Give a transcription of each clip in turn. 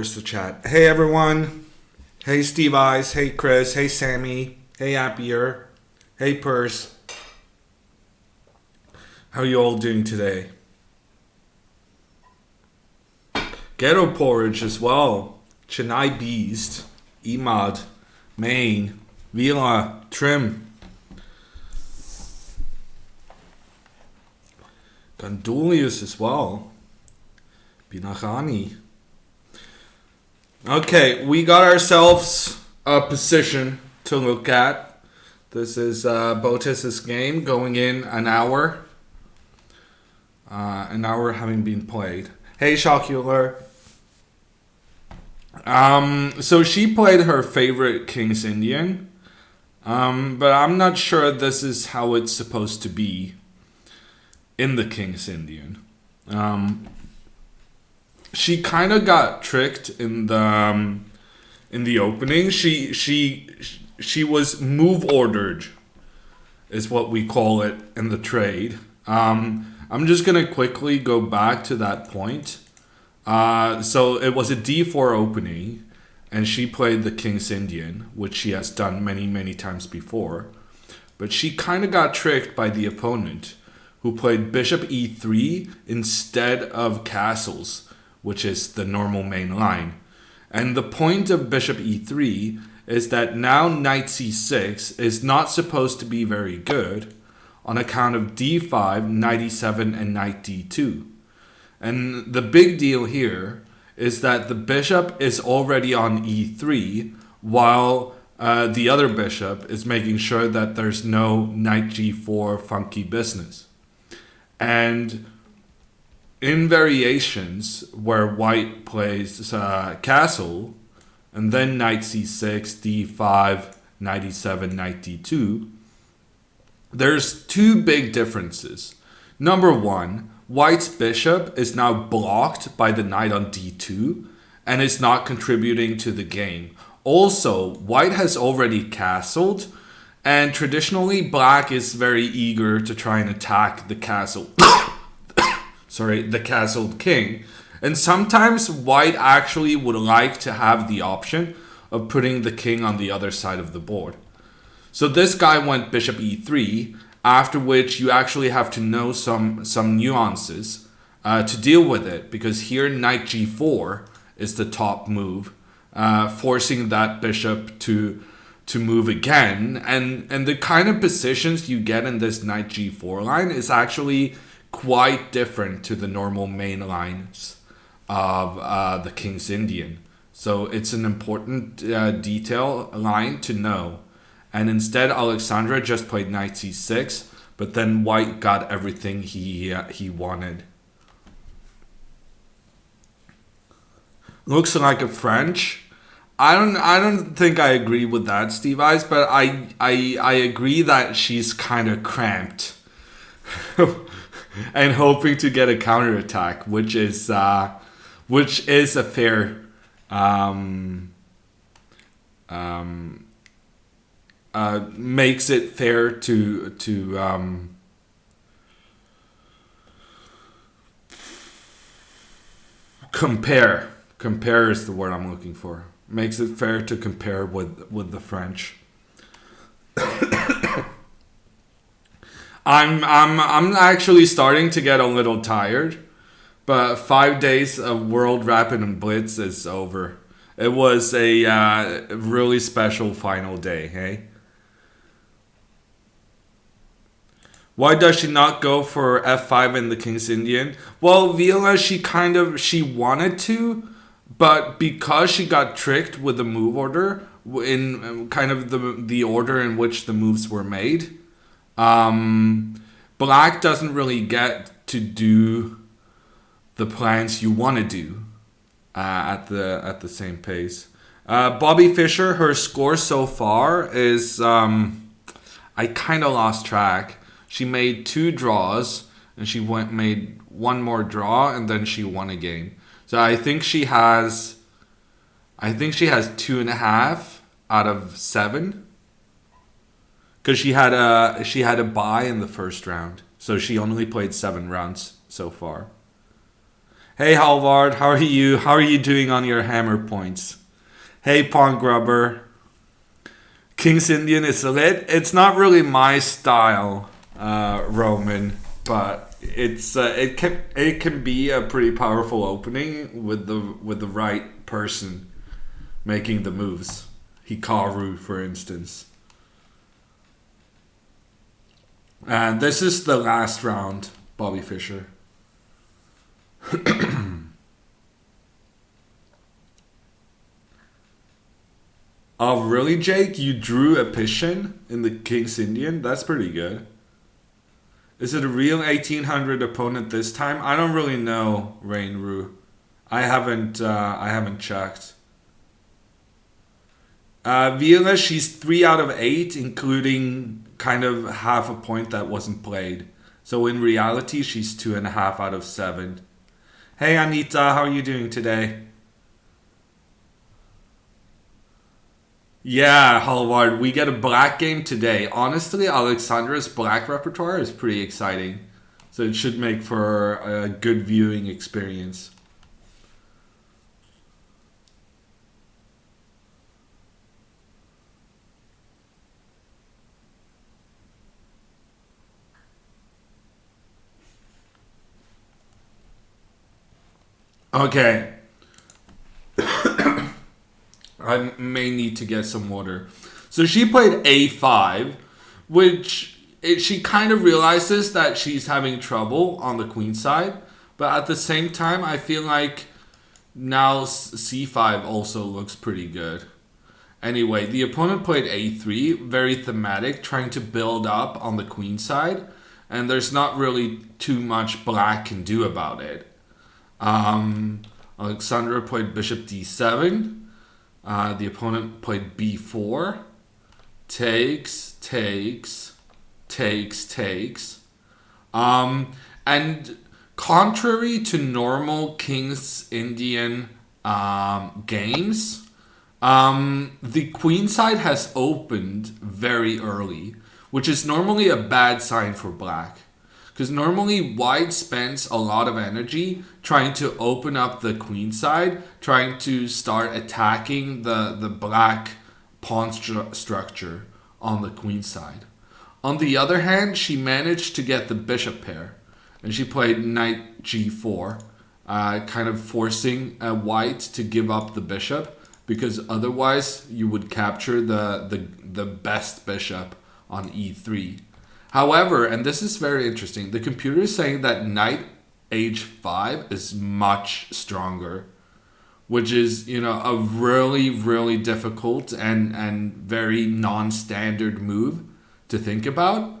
where's the chat? Hey everyone. Hey Steve Eyes. Hey Chris. Hey Sammy. Hey Appier. Hey Purse. How are you all doing today? Ghetto Porridge as well. Chennai Beast. Emad. Maine. Vila. Trim. Gondolius as well. Binachani. Okay, we got ourselves a position to look at. This is Botez's game going in an hour. An hour having been played. Hey, Shocular. So she played her favorite King's Indian. But I'm not sure this is how it's supposed to be in the King's Indian. She kind of got tricked in the opening. She was move ordered, is what we call it in the trade. I'm just gonna quickly go back to that point. So it was a D4 opening, and she played the King's Indian, which she has done many times before. But she kind of got tricked by the opponent, who played Bishop E3 instead of castles, which is the normal main line. And the point of Bishop E3 is that now Knight C6 is not supposed to be very good on account of D5, Knight E7, and Knight D2. And the big deal here is that the bishop is already on E3, while the other bishop is making sure that there's no Knight G4 funky business. And in variations where white plays castle, and then Knight C6, D5, Knight E7, Knight D2, there's two big differences. Number one, white's bishop is now blocked by the knight on D2 and is not contributing to the game. Also, white has already castled, and traditionally black is very eager to try and attack the castle. The castled king. And sometimes white actually would like to have the option of putting the king on the other side of the board. So this guy went bishop e3, after which you actually have to know some nuances to deal with it, because here knight g4 is the top move, forcing that bishop to move again. And the kind of positions you get in this knight g4 line is actually quite different to the normal main lines of the King's Indian. So it's an important detail line to know. And instead, Alexandra just played knight c6, but then white got everything he wanted. Looks like a French. I don't think I agree with that, Steve Eyes, but I agree that she's kind of cramped. And hoping to get a counterattack, which is a fair makes it fair to compare. Compare is the word I'm looking for. Makes it fair to compare with the French. I'm actually starting to get a little tired, but 5 days of World Rapid and Blitz is over. It was a really special final day, hey? Why does she not go for f5 in the King's Indian? Well, Vila, she wanted to, but because she got tricked with the move order, in kind of the order in which the moves were made, black doesn't really get to do the plans you want to do at the same pace. Bobby Fischer, her score so far is I kind of lost track. She made 2 draws and she made 1 more draw and then she won a game. So I think she has 2.5 out of 7. Because she had a bye in the first round, so she only played 7 rounds so far. Hey Halvard, how are you? How are you doing on your hammer points? Hey Pawn Grubber. King's Indian is lit. It's not really my style, Roman, but it can be a pretty powerful opening with the right person making the moves. Hikaru, for instance. And this is the last round, Bobby Fischer. Oh, really, Jake? You drew a Pishin in the King's Indian? That's pretty good. Is it a real 1800 opponent this time? I don't really know, Rainru. I haven't checked. Viola, she's 3 out of 8, including kind of half a point that wasn't played. So in reality, she's 2.5 out of 7. Hey Anita, how are you doing today? Yeah, Halvard, we get a black game today. Honestly, Alexandra's black repertoire is pretty exciting. So it should make for a good viewing experience. Okay, I may need to get some water. So she played a5, which she kind of realizes that she's having trouble on the queen side. But at the same time, I feel like now c5 also looks pretty good. Anyway, the opponent played a3, very thematic, trying to build up on the queen side. And there's not really too much black can do about it. Um, Alexandra played bishop d7. The opponent played b4. Takes, takes, takes. And contrary to normal King's Indian games, the queen side has opened very early, which is normally a bad sign for black. Because normally white spends a lot of energy trying to open up the queen side, trying to start attacking the black pawn structure on the queen side. On the other hand, she managed to get the bishop pair, and she played knight g4, kind of forcing white to give up the bishop, because otherwise you would capture the best bishop on e3. However, and this is very interesting, the computer is saying that knight h5 is much stronger, which is, a really, really difficult and very non-standard move to think about.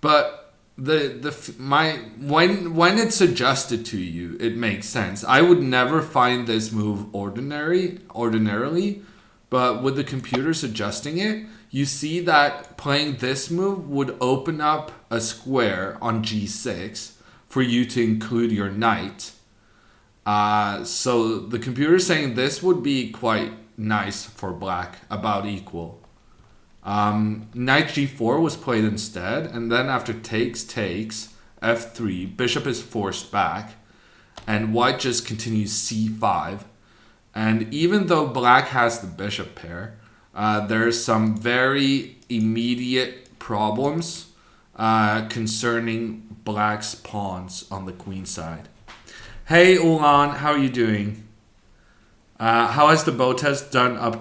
But when it's suggested to you, it makes sense. I would never find this move ordinarily, but with the computer suggesting it, you see that playing this move would open up a square on g6 for you to include your knight. So the computer is saying this would be quite nice for black, about equal. Knight g4 was played instead, and then after takes, f3, bishop is forced back, and white just continues c5. And even though black has the bishop pair, there's some very immediate problems concerning black's pawns on the queen side. Hey Ulan, how are you doing? How has the Botez done up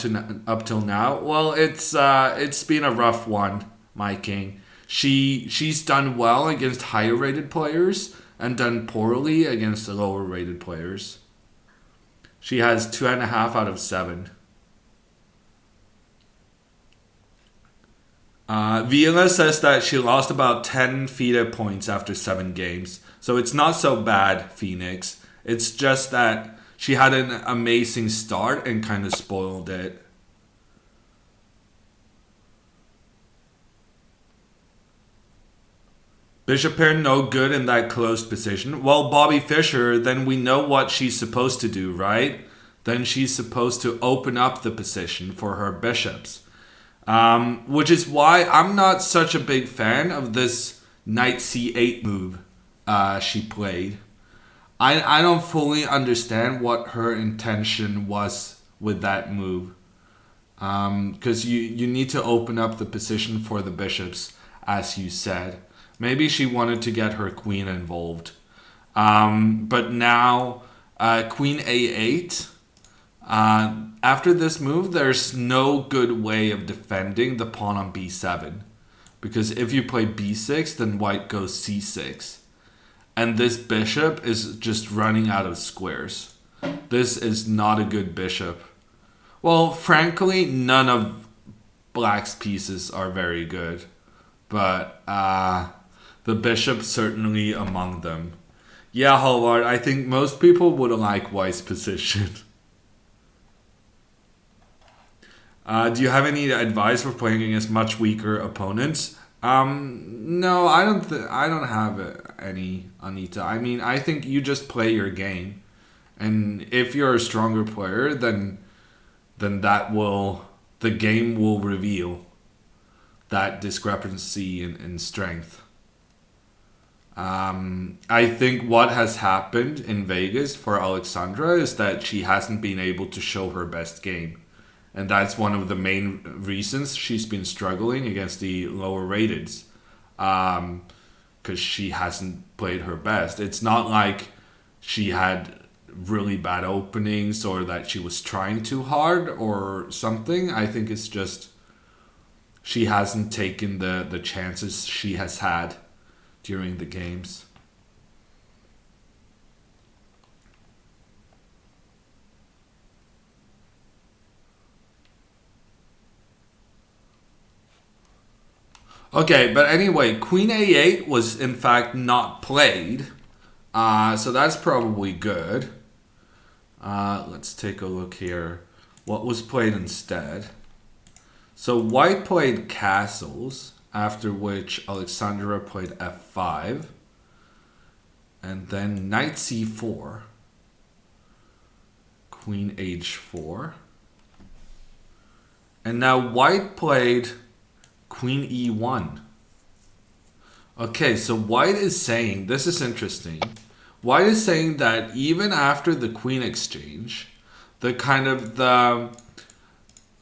till now? Well, it's been a rough one, my king. She's done well against higher rated players and done poorly against the lower rated players. She has 2.5 out of 7. Viola says that she lost about 10 FIDE points after 7 games. So it's not so bad, Phoenix. It's just that she had an amazing start and kind of spoiled it. Bishop pair no good in that closed position. Well, Bobby Fischer, then we know what she's supposed to do, right? Then she's supposed to open up the position for her bishops. Which is why I'm not such a big fan of this knight c8 move she played. I don't fully understand what her intention was with that move. Because you need to open up the position for the bishops, as you said. Maybe she wanted to get her queen involved. But now, queen a8. After this move, there's no good way of defending the pawn on b7. Because if you play b6, then white goes c6. And this bishop is just running out of squares. This is not a good bishop. Well, frankly, none of black's pieces are very good. But the bishop certainly among them. Yeah, Howard, I think most people would like white's position. Do you have any advice for playing against much weaker opponents? No, I don't have any, Anita. I mean, I think you just play your game, and if you're a stronger player, then the game will reveal that discrepancy in strength. I think what has happened in Vegas for Alexandra is that she hasn't been able to show her best game. And that's one of the main reasons she's been struggling against the lower rateds. Because she hasn't played her best. It's not like she had really bad openings or that she was trying too hard or something. I think it's just she hasn't taken the chances she has had during the games. Okay, but anyway, queen a8 was in fact not played. So that's probably good. Let's take a look here. What was played instead? So white played castles, after which Alexandra played f5. And then knight c4. Queen h4. And now white played queen e1. Okay, so white is saying, this is interesting. White is saying that even after the queen exchange, the kind of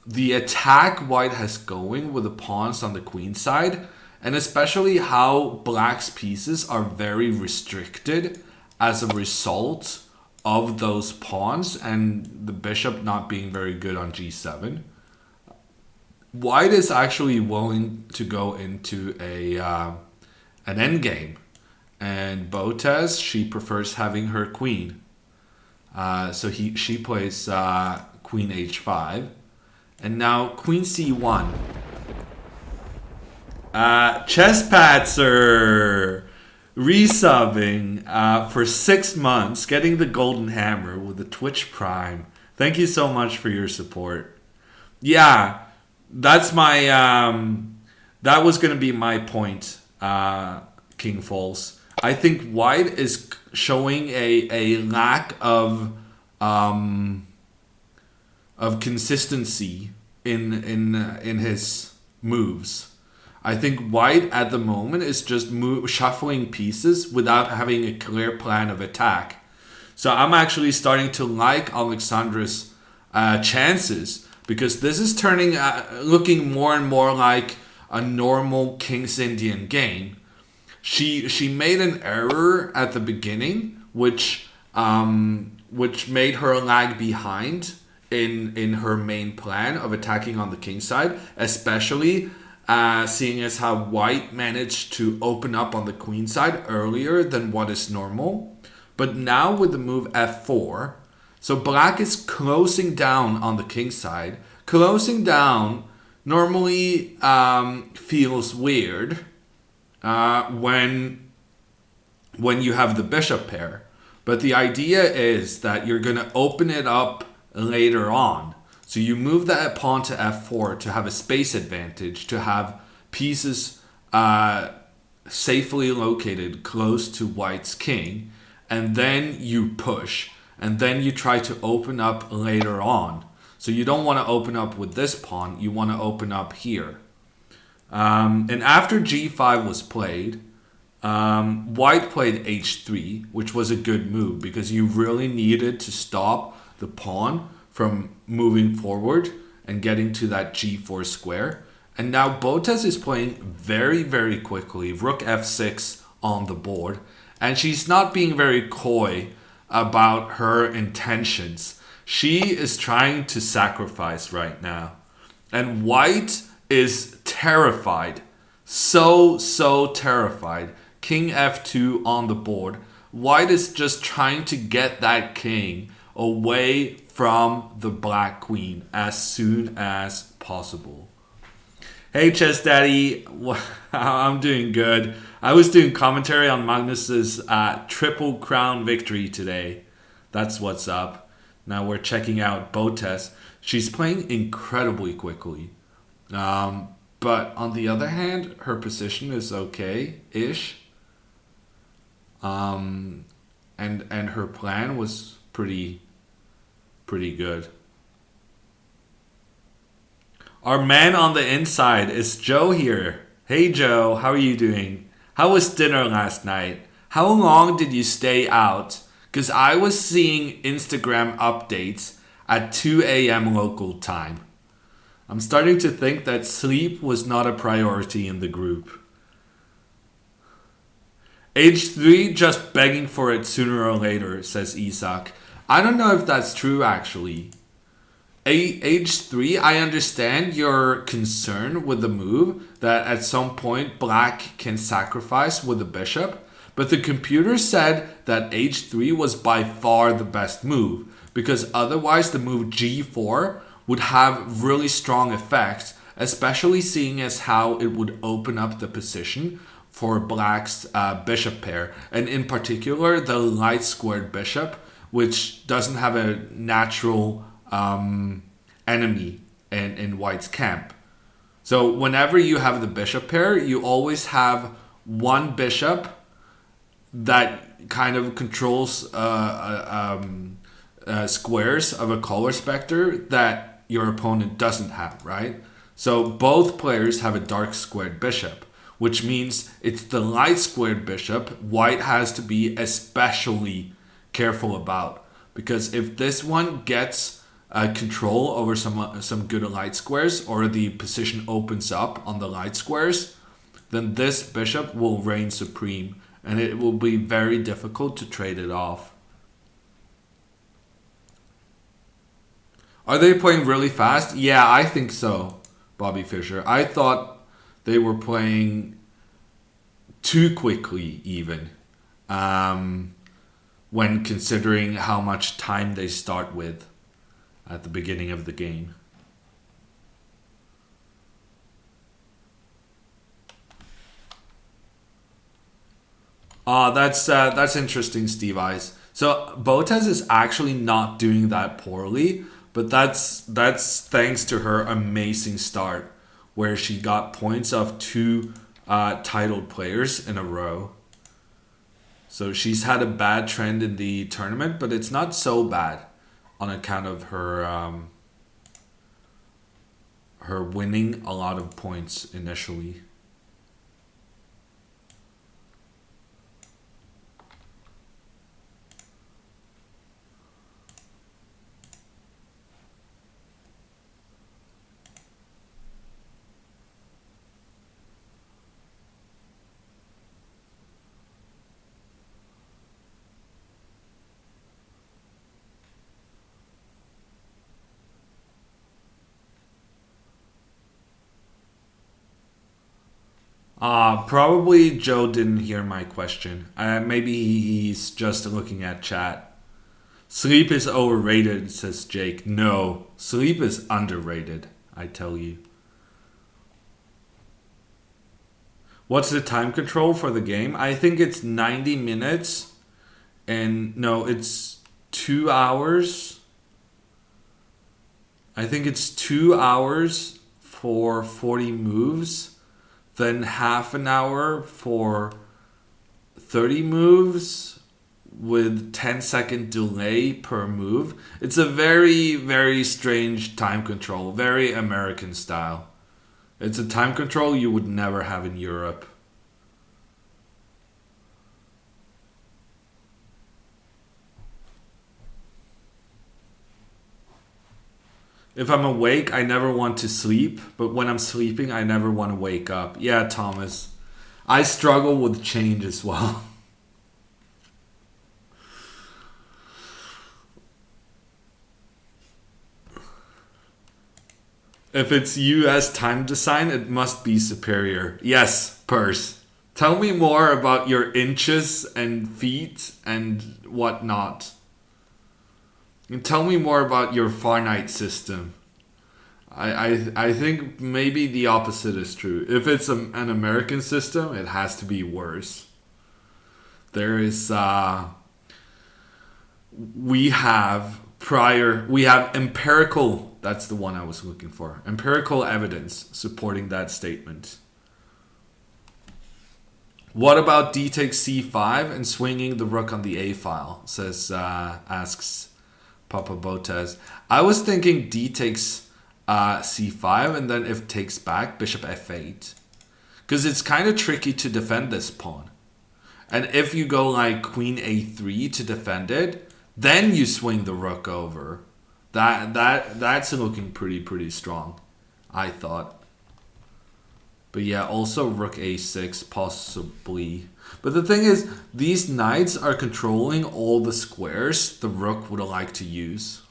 the attack white has going with the pawns on the queen side, and especially how black's pieces are very restricted as a result of those pawns and the bishop not being very good on g7. White is actually willing to go into an endgame. And Botez, she prefers having her queen. So she plays queen h5. And now queen c1. Chesspatzer resubbing for 6 months, getting the golden hammer with the Twitch Prime. Thank you so much for your support. Yeah, that's my that was gonna be my point, King Falls. I think white is showing a lack of consistency in his moves. I think white at the moment is just shuffling pieces without having a clear plan of attack. So I'm actually starting to like Alexandra's chances, because this is turning looking more and more like a normal King's Indian game. She made an error at the beginning, which made her lag behind in her main plan of attacking on the king side, especially seeing as how white managed to open up on the queen side earlier than what is normal. But now with the move f4, so black is closing down on the king side. Closing down normally feels weird when you have the bishop pair. But the idea is that you're going to open it up later on. So you move that pawn to f4 to have a space advantage, to have pieces safely located close to white's king, and then you push, and then you try to open up later on. So you don't want to open up with this pawn, you want to open up here. And after g5 was played, White played h3, which was a good move because you really needed to stop the pawn from moving forward and getting to that g4 square. And now Botez is playing very, very quickly. Rook f6 on the board. And she's not being very coy about her intentions. She is trying to sacrifice right now. And White is terrified. So terrified. King f2 on the board. White is just trying to get that king away from the black queen as soon as possible. Hey Chess Daddy, I'm doing good. I was doing commentary on Magnus's Triple Crown victory today. That's what's up. Now we're checking out Botez. She's playing incredibly quickly. But on the other hand, her position is okay-ish. And her plan was pretty good. Our man on the inside is Joe here. Hey Joe, how are you doing? How was dinner last night? How long did you stay out? Because I was seeing Instagram updates at 2 a.m. local time. I'm starting to think that sleep was not a priority in the group. H3 just begging for it sooner or later, says Isak. I don't know if that's true actually. H3, I understand your concern with the move that at some point black can sacrifice with the bishop, but the computer said that H3 was by far the best move because otherwise the move G4 would have really strong effects, especially seeing as how it would open up the position for black's bishop pair, and in particular the light squared bishop, which doesn't have a natural enemy in white's camp. So whenever you have the bishop pair, you always have one bishop that kind of controls squares of a color specter that your opponent doesn't have, right? So both players have a dark squared bishop, which means it's the light squared bishop white has to be especially careful about, because if this one gets control over some good light squares, or the position opens up on the light squares, then this bishop will reign supreme and it will be very difficult to trade it off. Are they playing really fast? Yeah, I think so, Bobby Fischer. I thought they were playing too quickly even, when considering how much time they start with at the beginning of the game. That's interesting, Steve Eyes. So Botez is actually not doing that poorly, but that's thanks to her amazing start, where she got points of 2 titled players in a row. So she's had a bad trend in the tournament, but it's not so bad on account of her her winning a lot of points initially. Probably Joe didn't hear my question. Maybe he's just looking at chat. Sleep is overrated, says Jake. No, sleep is underrated, I tell you. What's the time control for the game? I think it's 90 minutes. And no, it's 2 hours. I think it's 2 hours for 40 moves. Then half an hour for 30 moves with 10-second delay per move. It's a very, very strange time control. Very American style. It's a time control you would never have in Europe. If I'm awake, I never want to sleep, but when I'm sleeping, I never want to wake up. Yeah, Thomas. I struggle with change as well. If it's US time design, it must be superior. Yes, Purse. Tell me more about your inches and feet and whatnot. And tell me more about your finite system. I think maybe the opposite is true. If it's an American system, it has to be worse. There is we have empirical, that's the one I was looking for. Empirical evidence supporting that statement. What about d takes c5 and swinging the rook on the a file? Asks Papa Botez. I was thinking d takes c5 and then if takes back, bishop f8. Because it's kind of tricky to defend this pawn. And if you go like queen a3 to defend it, then you swing the rook over. That's looking pretty strong, I thought. But yeah, also rook a6 possibly. But the thing is, these knights are controlling all the squares the rook would like to use.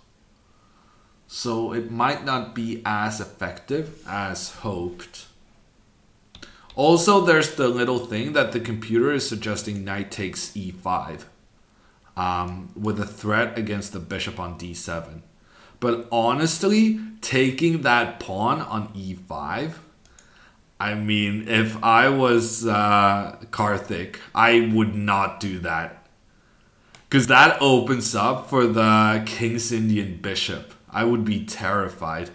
So it might not be as effective as hoped. Also, there's the little thing that the computer is suggesting knight takes e5. With a threat against the bishop on d7. But honestly, taking that pawn on e5, I mean, if I was Karthik, I would not do that. Because that opens up for the King's Indian bishop. I would be terrified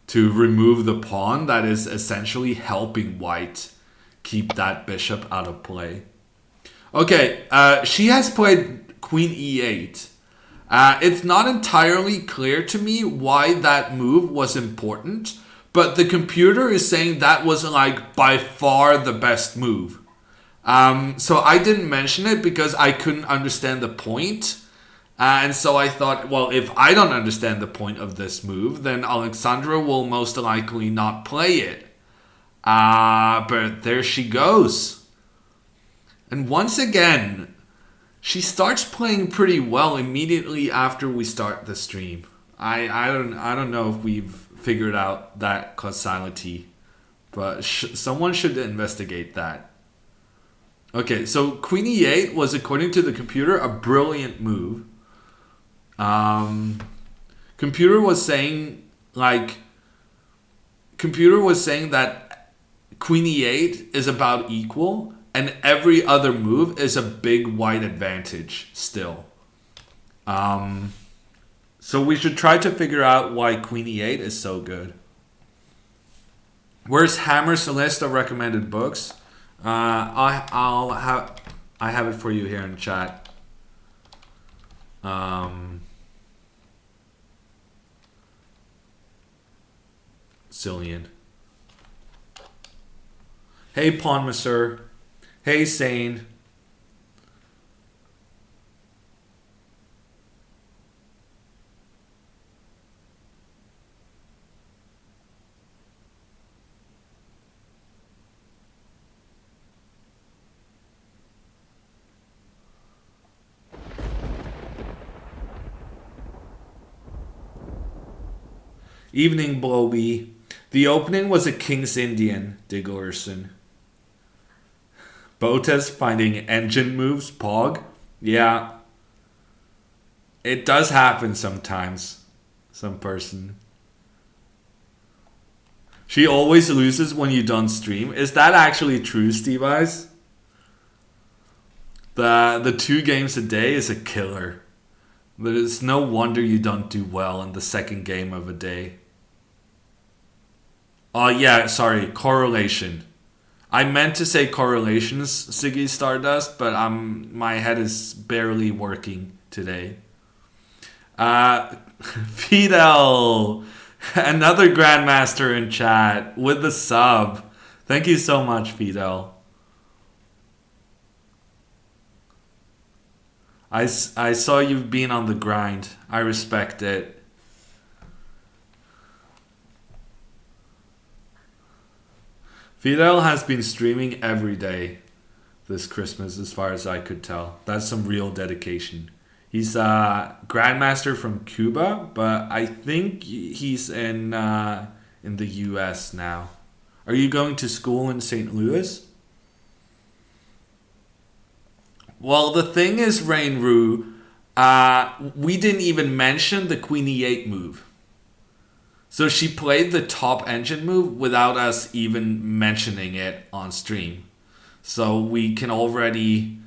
to remove the pawn that is essentially helping white keep that bishop out of play. Okay, she has played queen e8. It's not entirely clear to me why that move was important, but the computer is saying that was like by far the best move. So I didn't mention it because I couldn't understand the point. And so I thought, well, if I don't understand the point of this move, then Alexandra will most likely not play it. But there she goes. And once again, she starts playing pretty well immediately after we start the stream. I don't know if we've figured out that causality, but someone should investigate that. Okay, so queen e8 was, according to the computer, a brilliant move. Computer was saying that queen e8 is about equal, and every other move is a big white advantage still. So we should try to figure out why queen e8 is so good. Where's Hammer's list of recommended books? I have it for you here in chat. Cillian. Hey Pawn Master. Hey Sane. Evening Bloby. The opening was a King's Indian, Diglerson. Botez finding engine moves, Pog. Yeah. It does happen sometimes. Some person. She always loses when you don't stream. Is that actually true, Steve Eyes? The 2 games a day is a killer. But it's no wonder you don't do well in the second game of a day. Yeah, sorry, correlation. I meant to say correlations, Siggy Stardust, but my head is barely working today. Fidel, another Grandmaster in chat with the sub. Thank you so much, Fidel. I saw you've been on the grind. I respect it. Fidel has been streaming every day this Christmas, as far as I could tell. That's some real dedication. He's a Grandmaster from Cuba, but I think he's in the U.S. now. Are you going to school in St. Louis? Well, the thing is, Rainru, we didn't even mention the Queen E8 move. So she played the top engine move without us even mentioning it on stream. So we can already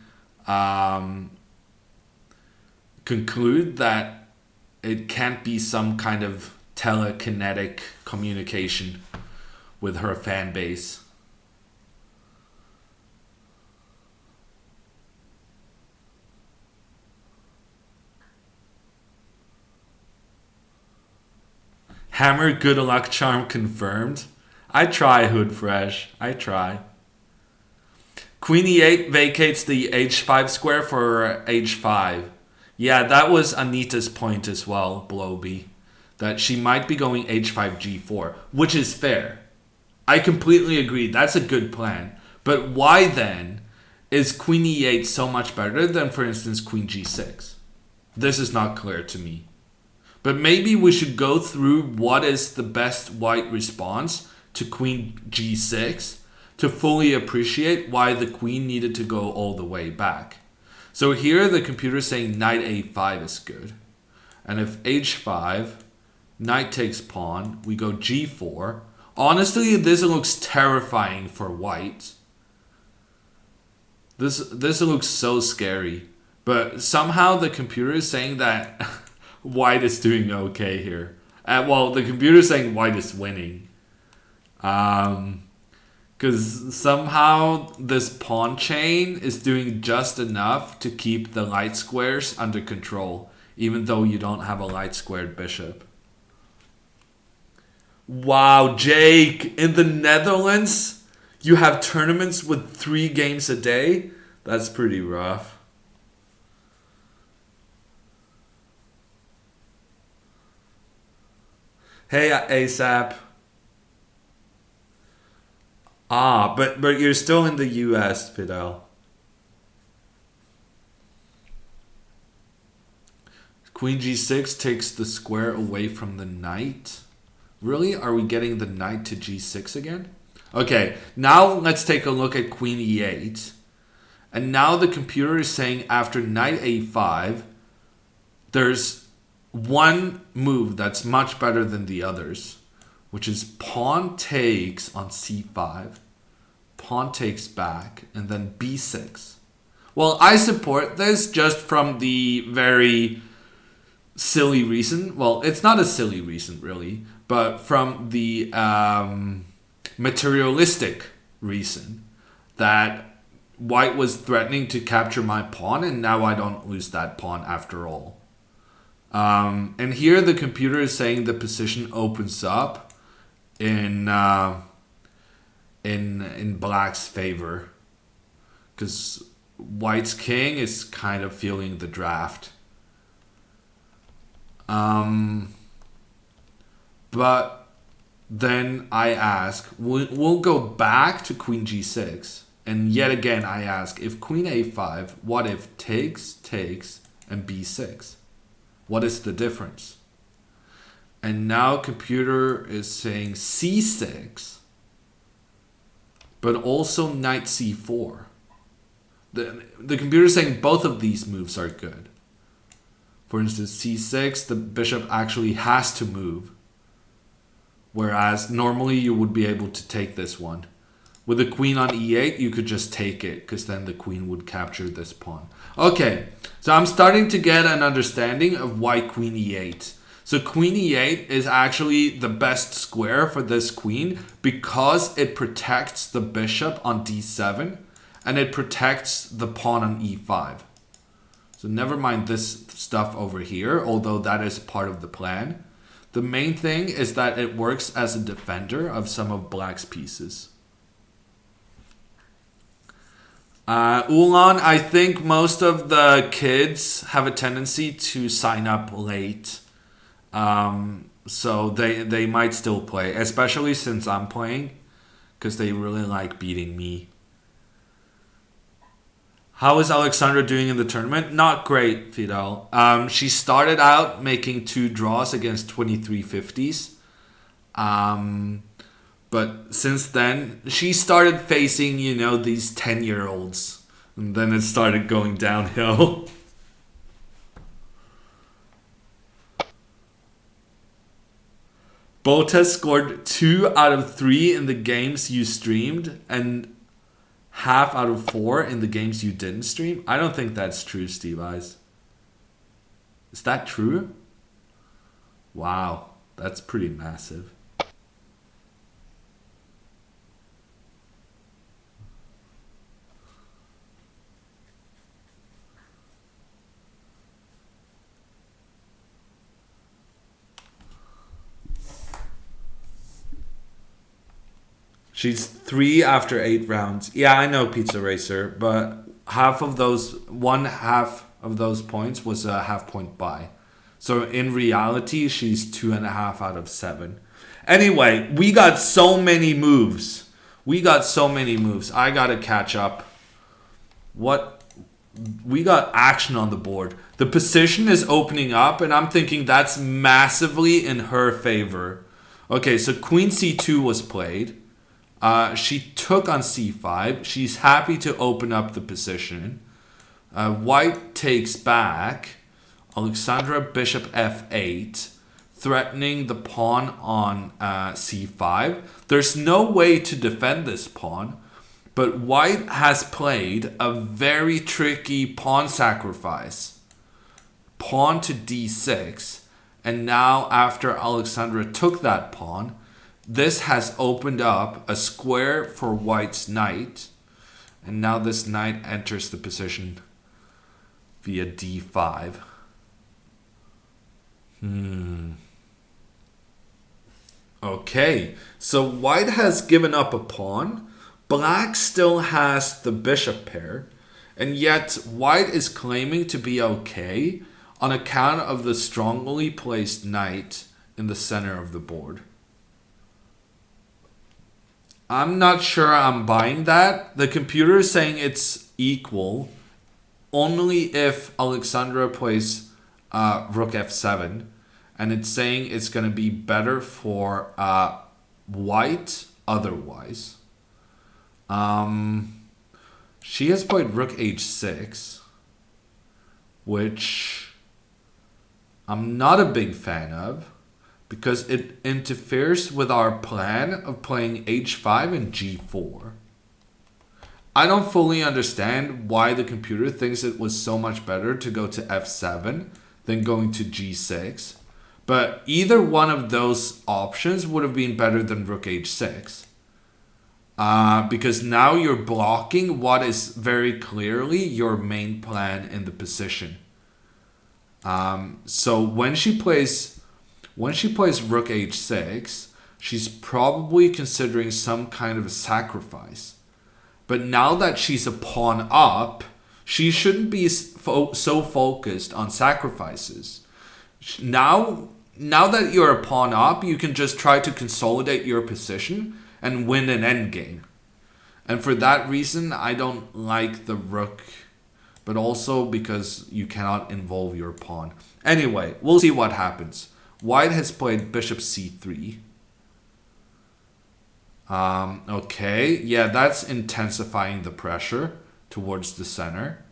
conclude that it can't be some kind of telekinetic communication with her fan base. Hammer good luck charm confirmed. I try, Hood Fresh. I try. Queen e8 vacates the h5 square for h5. Yeah, that was Anita's point as well, Bloby. That she might be going h5 g4, which is fair. I completely agree. That's a good plan. But why then is Queen e8 so much better than, for instance, Queen g6? This is not clear to me. But maybe we should go through what is the best white response to Queen g6 to fully appreciate why the queen needed to go all the way back. So here the computer is saying knight a5 is good. And if h5, knight takes pawn, we go g4. Honestly, this looks terrifying for white. This looks so scary. But somehow the computer is saying that white is doing okay here. Well, the computer is saying white is winning. Because somehow this pawn chain is doing just enough to keep the light squares under control, even though you don't have a light squared bishop. Wow, Jake, in the Netherlands, you have tournaments with 3 games a day? That's pretty rough. Hey, ASAP. But you're still in the US, Fidel. Queen g6 takes the square away from the knight. Really? Are we getting the knight to g6 again? Okay, now let's take a look at Queen e8. And now the computer is saying after knight a5, there's one move that's much better than the others, which is pawn takes on c5, pawn takes back, and then b6. Well, I support this just from the very silly reason. Well, it's not a silly reason, really, but from the materialistic reason that white was threatening to capture my pawn, and now I don't lose that pawn after all. And here the computer is saying the position opens up in black's favor, because white's king is kind of feeling the draft. But then I ask, we'll go back to Queen g6, and yet again I ask, if Queen a5, what if takes, and b6? What is the difference? And now computer is saying c6, but also knight c4. The computer is saying both of these moves are good. For instance, c6, the bishop actually has to move, whereas normally you would be able to take this one. With the queen on e8, you could just take it, because then the queen would capture this pawn. Okay, so I'm starting to get an understanding of why queen e8. So queen e8 is actually the best square for this queen because it protects the bishop on d7 and it protects the pawn on e5. So never mind this stuff over here, although that is part of the plan. The main thing is that it works as a defender of some of black's pieces. Ulan, I think most of the kids have a tendency to sign up late. So they might still play, especially since I'm playing. because they really like beating me. How is Alexandra doing in the tournament? Not great, Fidel. She started out making 2 draws against 2350s. But since then, she started facing, you know, these 10-year-olds. And then it started going downhill. Botez scored 2 out of 3 in the games you streamed and half out of 4 in the games you didn't stream. I don't think that's true, Steve Eyes. Is that true? Wow, that's pretty massive. She's 3 after 8 rounds. Yeah, I know, Pizza Racer, but one half of those points was a half point buy. So in reality, she's 2.5 out of 7. Anyway, we got so many moves. I gotta catch up. We got action on the board. The position is opening up, and I'm thinking that's massively in her favor. Okay, so Queen C2 was played. She took on c5. She's happy to open up the position. White takes back. Alexandra bishop f8, threatening the pawn on c5. There's no way to defend this pawn, but White has played a very tricky pawn sacrifice. Pawn to d6, and now after Alexandra took that pawn, this has opened up a square for White's knight. And now this knight enters the position via d5. Okay, so White has given up a pawn. Black still has the bishop pair. And yet White is claiming to be okay on account of the strongly placed knight in the center of the board. I'm not sure I'm buying that. The computer is saying it's equal only if Alexandra plays Rook f7. And it's saying it's going to be better for White otherwise. She has played Rook h6, which I'm not a big fan of, because it interferes with our plan of playing h5 and g4. I don't fully understand why the computer thinks it was so much better to go to f7 than going to g6. But either one of those options would have been better than Rook h6. Because now you're blocking what is very clearly your main plan in the position. So when she plays Rook h6, she's probably considering some kind of a sacrifice. But now that she's a pawn up, she shouldn't be so focused on sacrifices. Now that you're a pawn up, you can just try to consolidate your position and win an endgame. And for that reason, I don't like the rook, but also because you cannot involve your pawn. Anyway, we'll see what happens. White has played bishop c3. Okay, yeah, that's intensifying the pressure towards the center.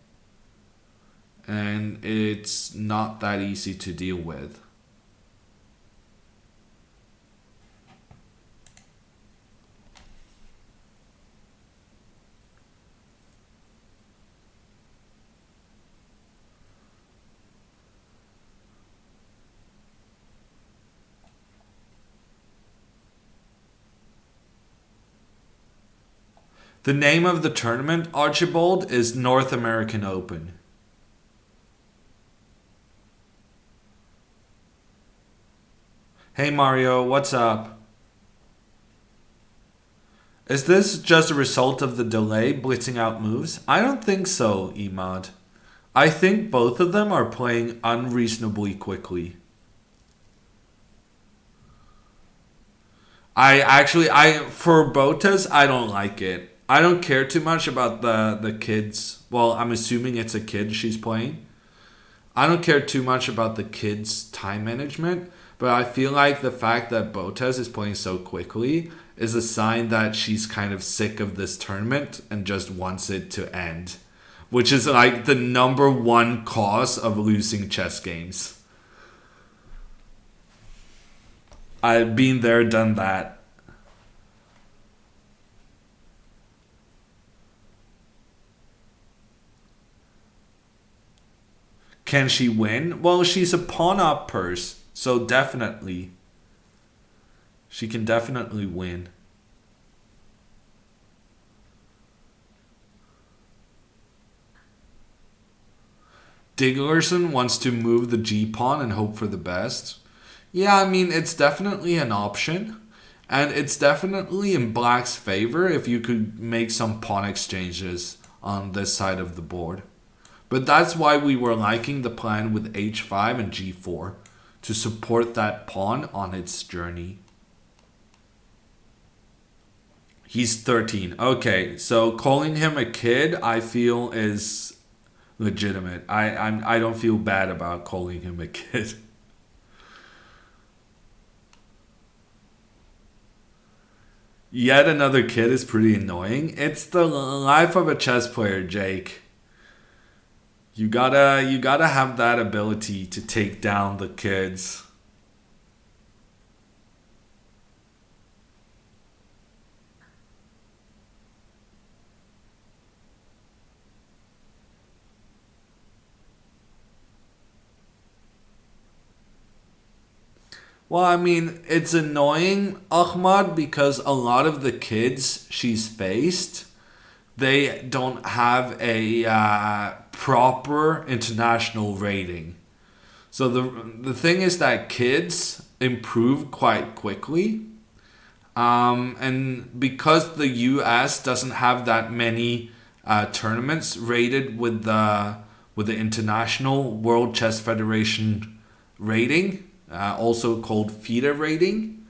And it's not that easy to deal with. The name of the tournament, Archibald, is North American Open. Hey Mario, what's up? Is this just a result of the delay blitzing out moves? I don't think so, Emad. I think both of them are playing unreasonably quickly. For Botez, I don't like it. I don't care too much about the kids. Well, I'm assuming it's a kid she's playing. I don't care too much about the kids' time management, but I feel like the fact that Botez is playing so quickly is a sign that she's kind of sick of this tournament and just wants it to end, which is like the number one cause of losing chess games. I've been there, done that. Can she win? Well, she's a pawn up purse, so definitely. She can definitely win. Diglerson wants to move the G pawn and hope for the best. Yeah, I mean, it's definitely an option. And it's definitely in black's favor if you could make some pawn exchanges on this side of the board. But that's why we were liking the plan with h5 and g4 to support that pawn on its journey. He's 13. Okay, so calling him a kid, I feel is legitimate. I don't feel bad about calling him a kid. Yet another kid is pretty annoying. It's the life of a chess player, Jake. You gotta have that ability to take down the kids. Well, I mean, it's annoying, Ahmad, because a lot of the kids she's faced, they don't have a proper international rating. So the thing is that kids improve quite quickly, and because the U.S. doesn't have that many tournaments rated with the International World Chess Federation rating, also called FIDE rating,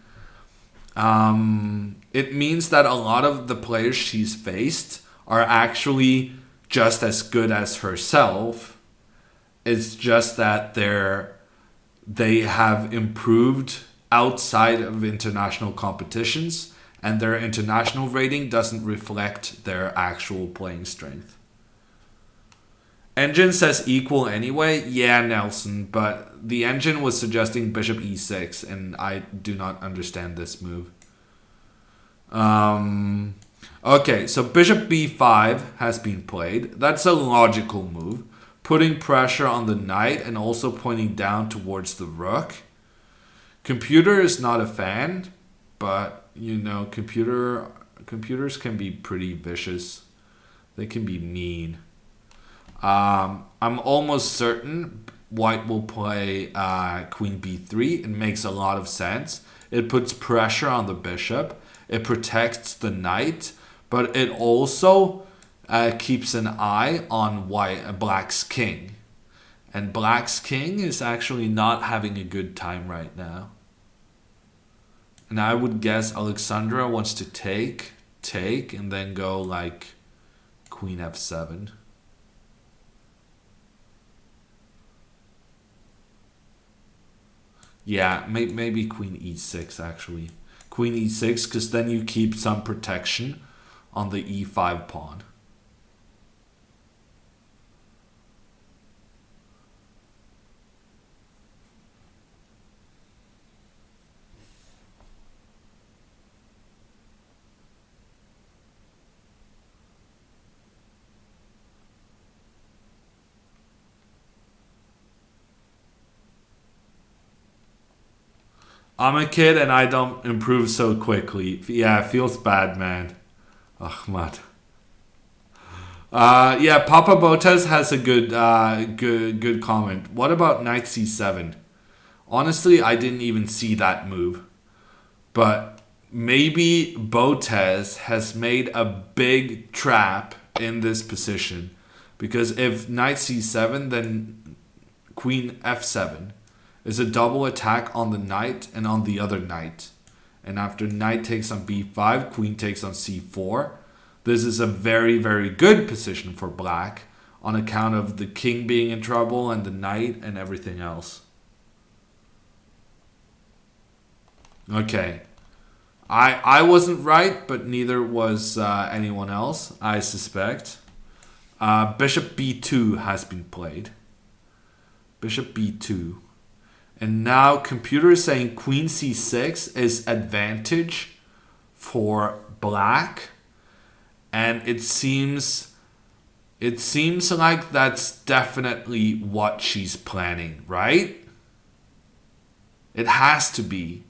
it means that a lot of the players she's faced are actually just as good as herself. It's just that they have improved outside of international competitions, and their international rating doesn't reflect their actual playing strength. Engine says equal anyway. Yeah, Nelson, but the engine was suggesting bishop e6, and I do not understand this move. Okay, so bishop b5 has been played. That's a logical move, putting pressure on the knight and also pointing down towards the rook. Computer is not a fan, but you know, computers can be pretty vicious. They can be mean. I'm almost certain white will play queen b3. It makes a lot of sense. It puts pressure on the bishop. It protects the knight, but it also keeps an eye on black's king. And black's king is actually not having a good time right now. And I would guess Alexandra wants to take, and then go like queen f7. Yeah, maybe queen e6 actually. Queen e6, because then you keep some protection on the e5 pawn. I'm a kid and I don't improve so quickly. Yeah, it feels bad, man. Ahmad. Yeah, Papa Botez has a good comment. What about knight c7? Honestly, I didn't even see that move. But maybe Botez has made a big trap in this position. Because if knight c7, then queen f7 is a double attack on the knight and on the other knight. And after knight takes on b5, queen takes on c4. This is a very, very good position for black on account of the king being in trouble and the knight and everything else. Okay. I wasn't right, but neither was anyone else, I suspect. Bishop b2 has been played. Bishop b2. And now computer is saying queen c6 is advantage for black. And it seems like that's definitely what she's planning, right? It has to be.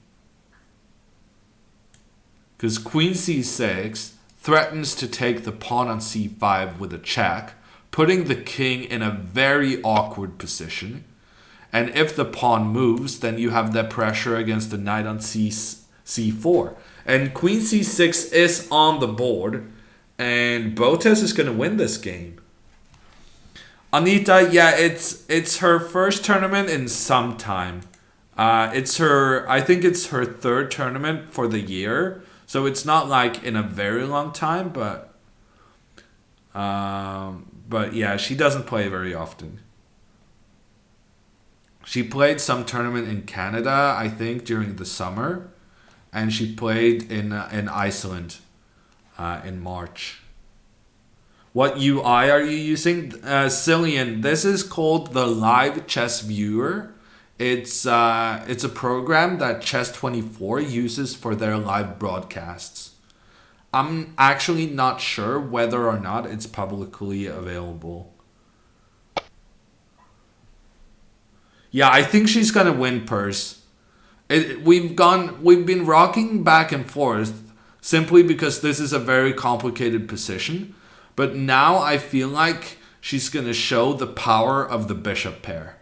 Because queen c6 threatens to take the pawn on c5 with a check, putting the king in a very awkward position. And if the pawn moves, then you have that pressure against the knight on c4. And queen c6 is on the board, and Botez is going to win this game. Anita, yeah, it's her first tournament in some time. I think it's her third tournament for the year. So it's not like in a very long time, but yeah, she doesn't play very often. She played some tournament in Canada, I think, during the summer, and she played in Iceland in March. What UI are you using? Cillian, this is called the Live Chess Viewer. It's a program that Chess24 uses for their live broadcasts. I'm actually not sure whether or not it's publicly available. Yeah, I think she's gonna win Purse. We've been rocking back and forth simply because this is a very complicated position. But now I feel like she's gonna show the power of the bishop pair.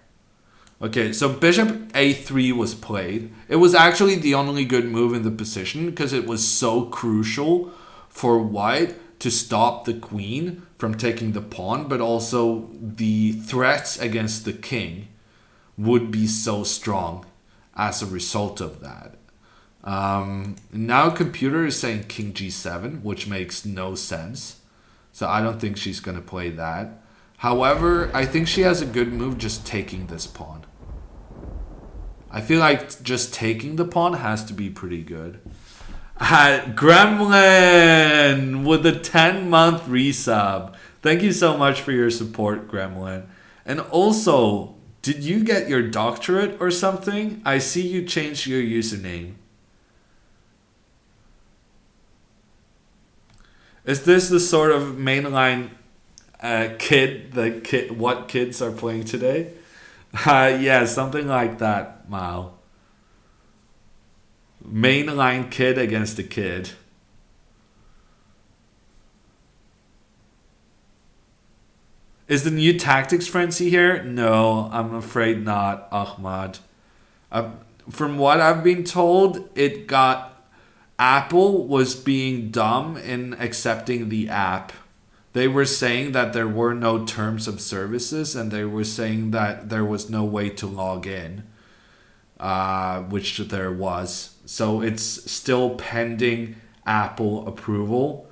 Okay, so bishop a3 was played. It was actually the only good move in the position because it was so crucial for white to stop the queen from taking the pawn, but also the threats against the king would be so strong as a result of that. Now computer is saying king g7, which makes no sense. So I don't think she's going to play that. However, I think she has a good move just taking this pawn. I feel like just taking the pawn has to be pretty good. Gremlin with a 10-month resub. Thank you so much for your support, Gremlin. And also, did you get your doctorate or something? I see you changed your username. Is this the sort of mainline what kids are playing today? Yeah, something like that, Mal. Mainline kid against a kid. Is the new tactics frenzy here? No, I'm afraid not, Ahmad. From what I've been told, Apple was being dumb in accepting the app. They were saying that there were no terms of services, and they were saying that there was no way to log in, which there was. So it's still pending Apple approval,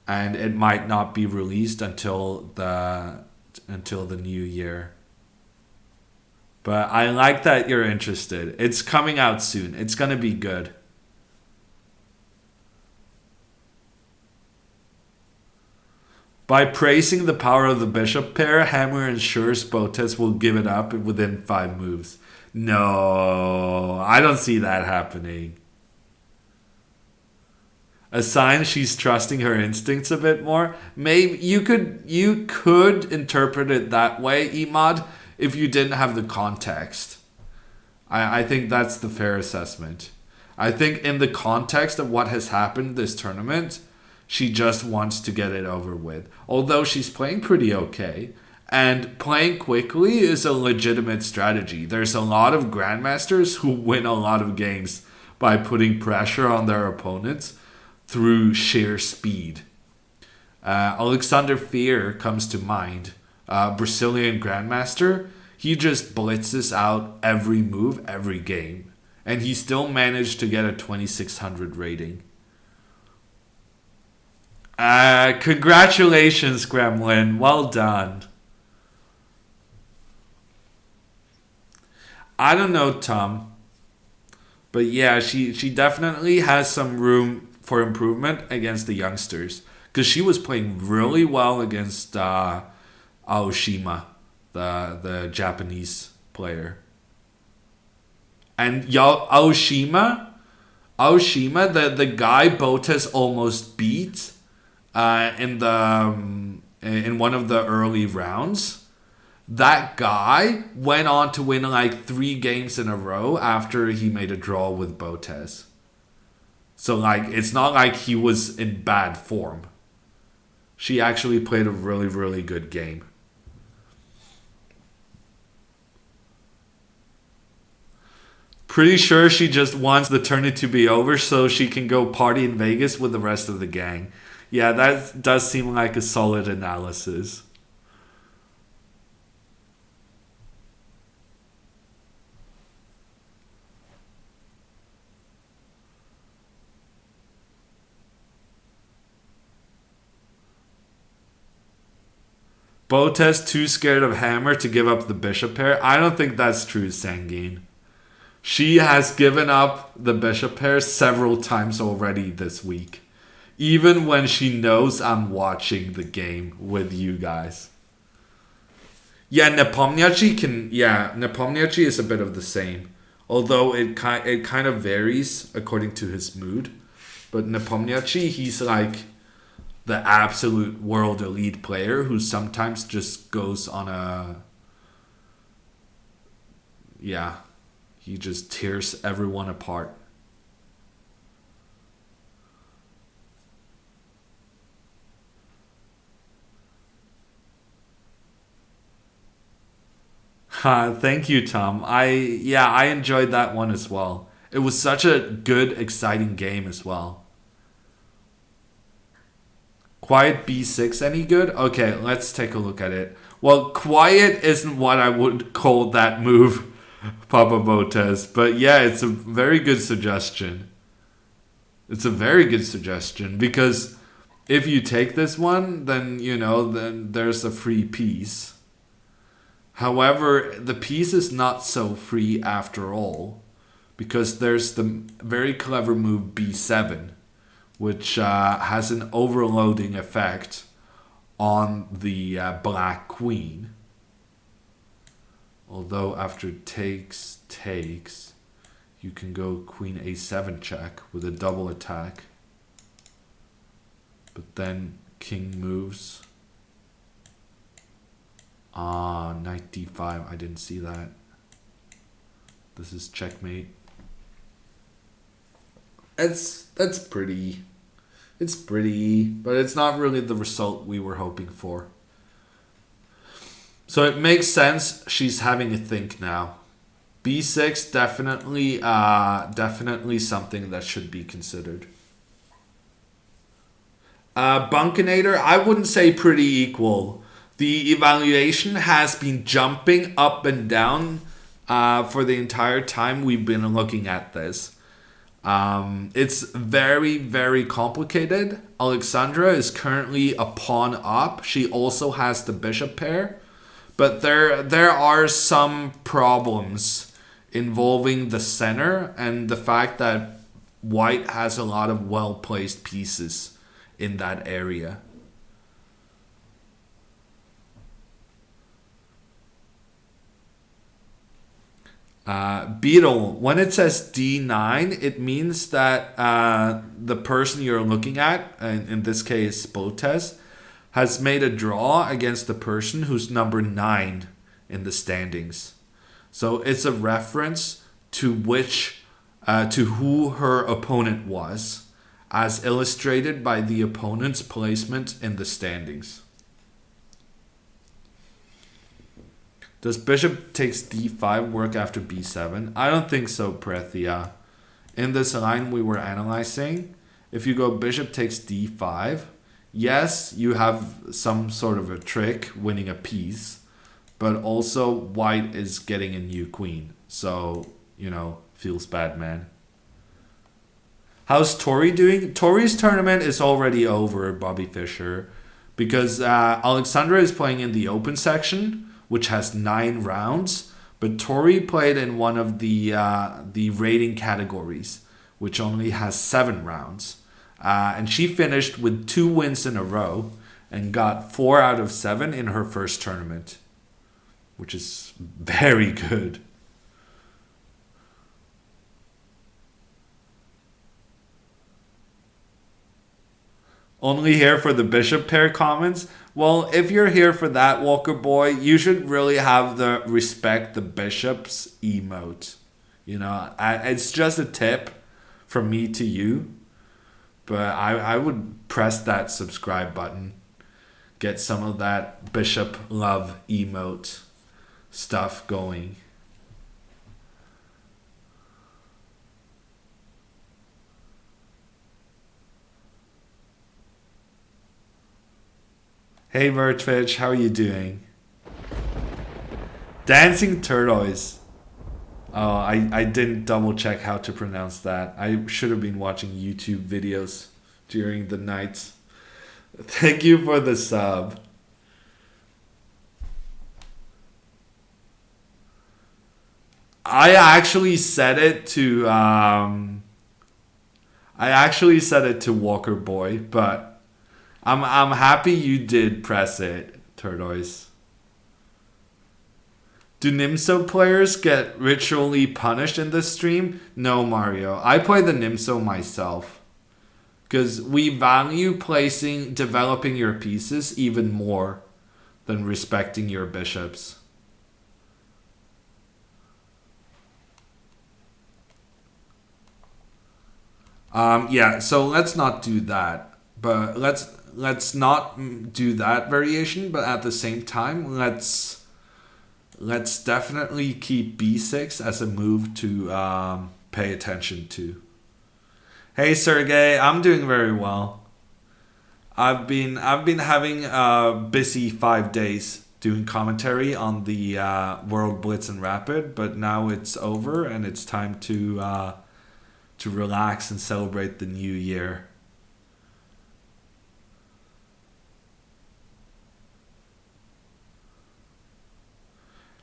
and it might not be released until the new year. But I like that you're interested. It's coming out soon. It's going to be good. By praising the power of the bishop pair, Hammer ensures Botez will give it up within 5 moves. No, I don't see that happening. A sign she's trusting her instincts a bit more. Maybe you could interpret it that way, Imad, if you didn't have the context. I think that's the fair assessment. I think in the context of what has happened this tournament, she just wants to get it over with. Although she's playing pretty okay. And playing quickly is a legitimate strategy. There's a lot of grandmasters who win a lot of games by putting pressure on their opponents through sheer speed. Alexander Fear comes to mind. Brazilian grandmaster. He just blitzes out every move, every game. and he still managed to get a 2600 rating. Congratulations, Gremlin. Well done. I don't know, Tom. But yeah, she definitely has some room for improvement against the youngsters. Because she was playing really well against Aoshima, the Japanese player. And Aoshima, the guy Botez almost beat in one of the early rounds. That guy went on to win like 3 games in a row after he made a draw with Botez. So like it's not like he was in bad form. She actually played a really, really good game. Pretty sure she just wants the tournament to be over so she can go party in Vegas with the rest of the gang. Yeah, that does seem like a solid analysis. Botez too scared of Hammer to give up the bishop pair. I don't think that's true, Sangin. She has given up the bishop pair several times already this week. Even when she knows I'm watching the game with you guys. Yeah, Nepomniachtchi is a bit of the same. Although it kind of varies according to his mood. But Nepomniachtchi, he's like the absolute world elite player who sometimes just goes on a... Yeah, he just tears everyone apart. Thank you, Tom. I enjoyed that one as well. It was such a good, exciting game as well. Quiet B6 any good? Okay, let's take a look at it. Well, quiet isn't what I would call that move, Papa Botez. But yeah, it's a very good suggestion. It's a very good suggestion because if you take this one, then, then there's a free piece. However, the piece is not so free after all because there's the very clever move B7. Which has an overloading effect on the black queen. Although after takes, you can go queen a7 check with a double attack. But then king moves. Knight d5, I didn't see that. This is checkmate. It's pretty, but it's not really the result we were hoping for. So it makes sense she's having a think now. B6 definitely something that should be considered. Bunkinator, I wouldn't say pretty equal. The evaluation has been jumping up and down for the entire time we've been looking at this. It's very, very complicated. Alexandra is currently a pawn up. She also has the bishop pair. But there are some problems involving the center and the fact that white has a lot of well-placed pieces in that area. Beetle, when it says D9, it means that the person you're looking at, in this case Botez, has made a draw against the person who's number 9 in the standings. So it's a reference to who her opponent was, as illustrated by the opponent's placement in the standings. Does bishop takes d5 work after b7? I don't think so, Prethia. In this line we were analyzing, if you go bishop takes d5, yes, you have some sort of a trick winning a piece, but also white is getting a new queen. So, Feels bad, man. How's Tori doing? Tori's tournament is already over, Bobby Fischer, because Alexandra is playing in the open section, which has 9 rounds, but Tori played in one of the rating categories, which only has 7 rounds. And she finished with 2 wins in a row and got 4 out of 7 in her first tournament, which is very good. Only here for the bishop pair comments? Well, if you're here for that, Walker Boy, you should really have the respect the bishops emote. You know, it's just a tip from me to you. But I would press that subscribe button. Get some of that bishop love emote stuff going. Hey Vertwitch, how are you doing? Dancing Turtles. Oh, I didn't double check how to pronounce that. I should have been watching YouTube videos during the night. Thank you for the sub. I actually said it to Walker Boy, but I'm happy you did press it, Turtles. Do Nimso players get ritually punished in this stream? No, Mario. I play the Nimso myself. Because we value developing your pieces even more than respecting your bishops. Yeah, so let's not do that. But let's not do that variation, but at the same time, let's definitely keep b6 as a move to pay attention to. Hey Sergey, I'm doing very well. I've been having a busy 5 days doing commentary on the World Blitz and Rapid, but now it's over and it's time to relax and celebrate the new year.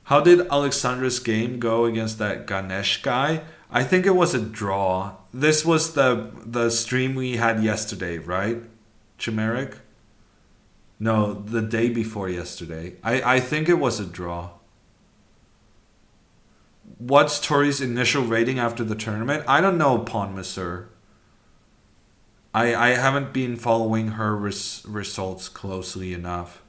How did Alexandra's game go against that Ganesh guy? I think it was a draw. This was the stream we had yesterday, right? Chimeric? No, the day before yesterday. I think it was a draw. What's Tori's initial rating after the tournament? I don't know, Pawn Masseur. I haven't been following her results closely enough.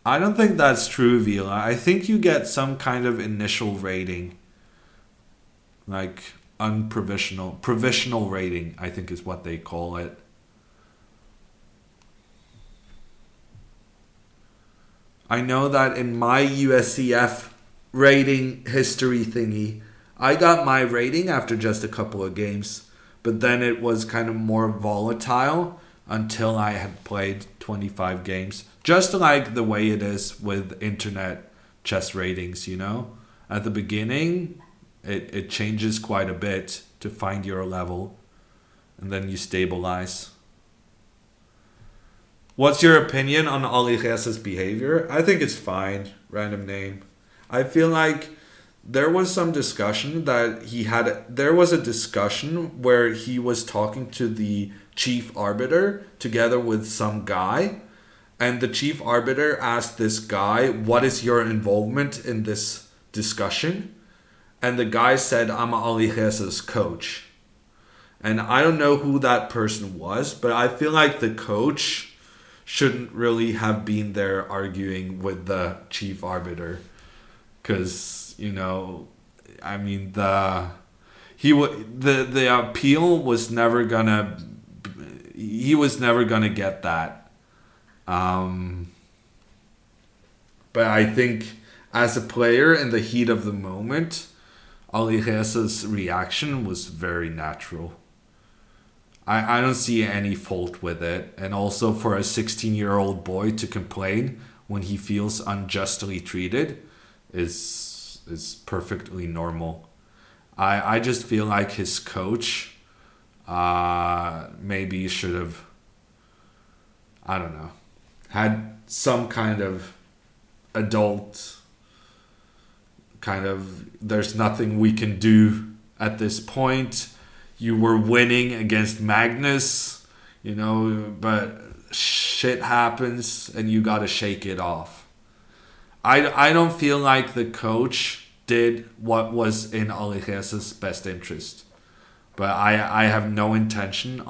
I don't think that's true, Vila. I think you get some kind of initial rating. Like provisional rating, I think is what they call it. I know that in my USCF rating history thingy, I got my rating after just a couple of games, but then it was kind of more volatile until I had played 25 games. Just like the way it is with internet chess ratings, you know? At the beginning, it changes quite a bit to find your level, and then you stabilize. What's your opinion on Alijesa's behavior? I think it's fine. Random name. I feel like there was some discussion there was a discussion where he was talking to the chief arbiter together with some guy, and the chief arbiter asked this guy, what is your involvement in this discussion? And the guy said, I'm Alijesa's coach. And I don't know who that person was, but I feel like the coach shouldn't really have been there arguing with the chief arbiter. Because, you know, I mean, the appeal was never gonna, he was never gonna get that. But I think as a player in the heat of the moment, Alijesa's reaction was very natural. I don't see any fault with it. And also for a 16-year-old boy to complain when he feels unjustly treated is perfectly normal. I just feel like his coach maybe should have, I don't know, had some kind of adult kind of, there's nothing we can do at this point. You were winning against Magnus, but shit happens and you gotta shake it off. I don't feel like the coach did what was in Alexandra's best interest. But I have no intention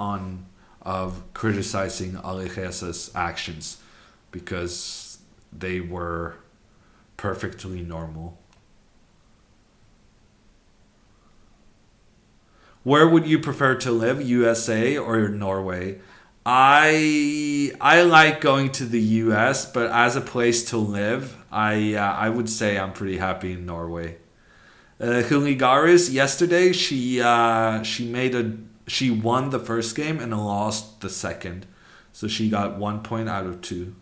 of criticizing Alexandra's actions because they were perfectly normal. Where would you prefer to live, USA or Norway? I like going to the US, but as a place to live, I would say I'm pretty happy in Norway. Huligaris yesterday, she won the first game and lost the second, so she got 1 point out of 2.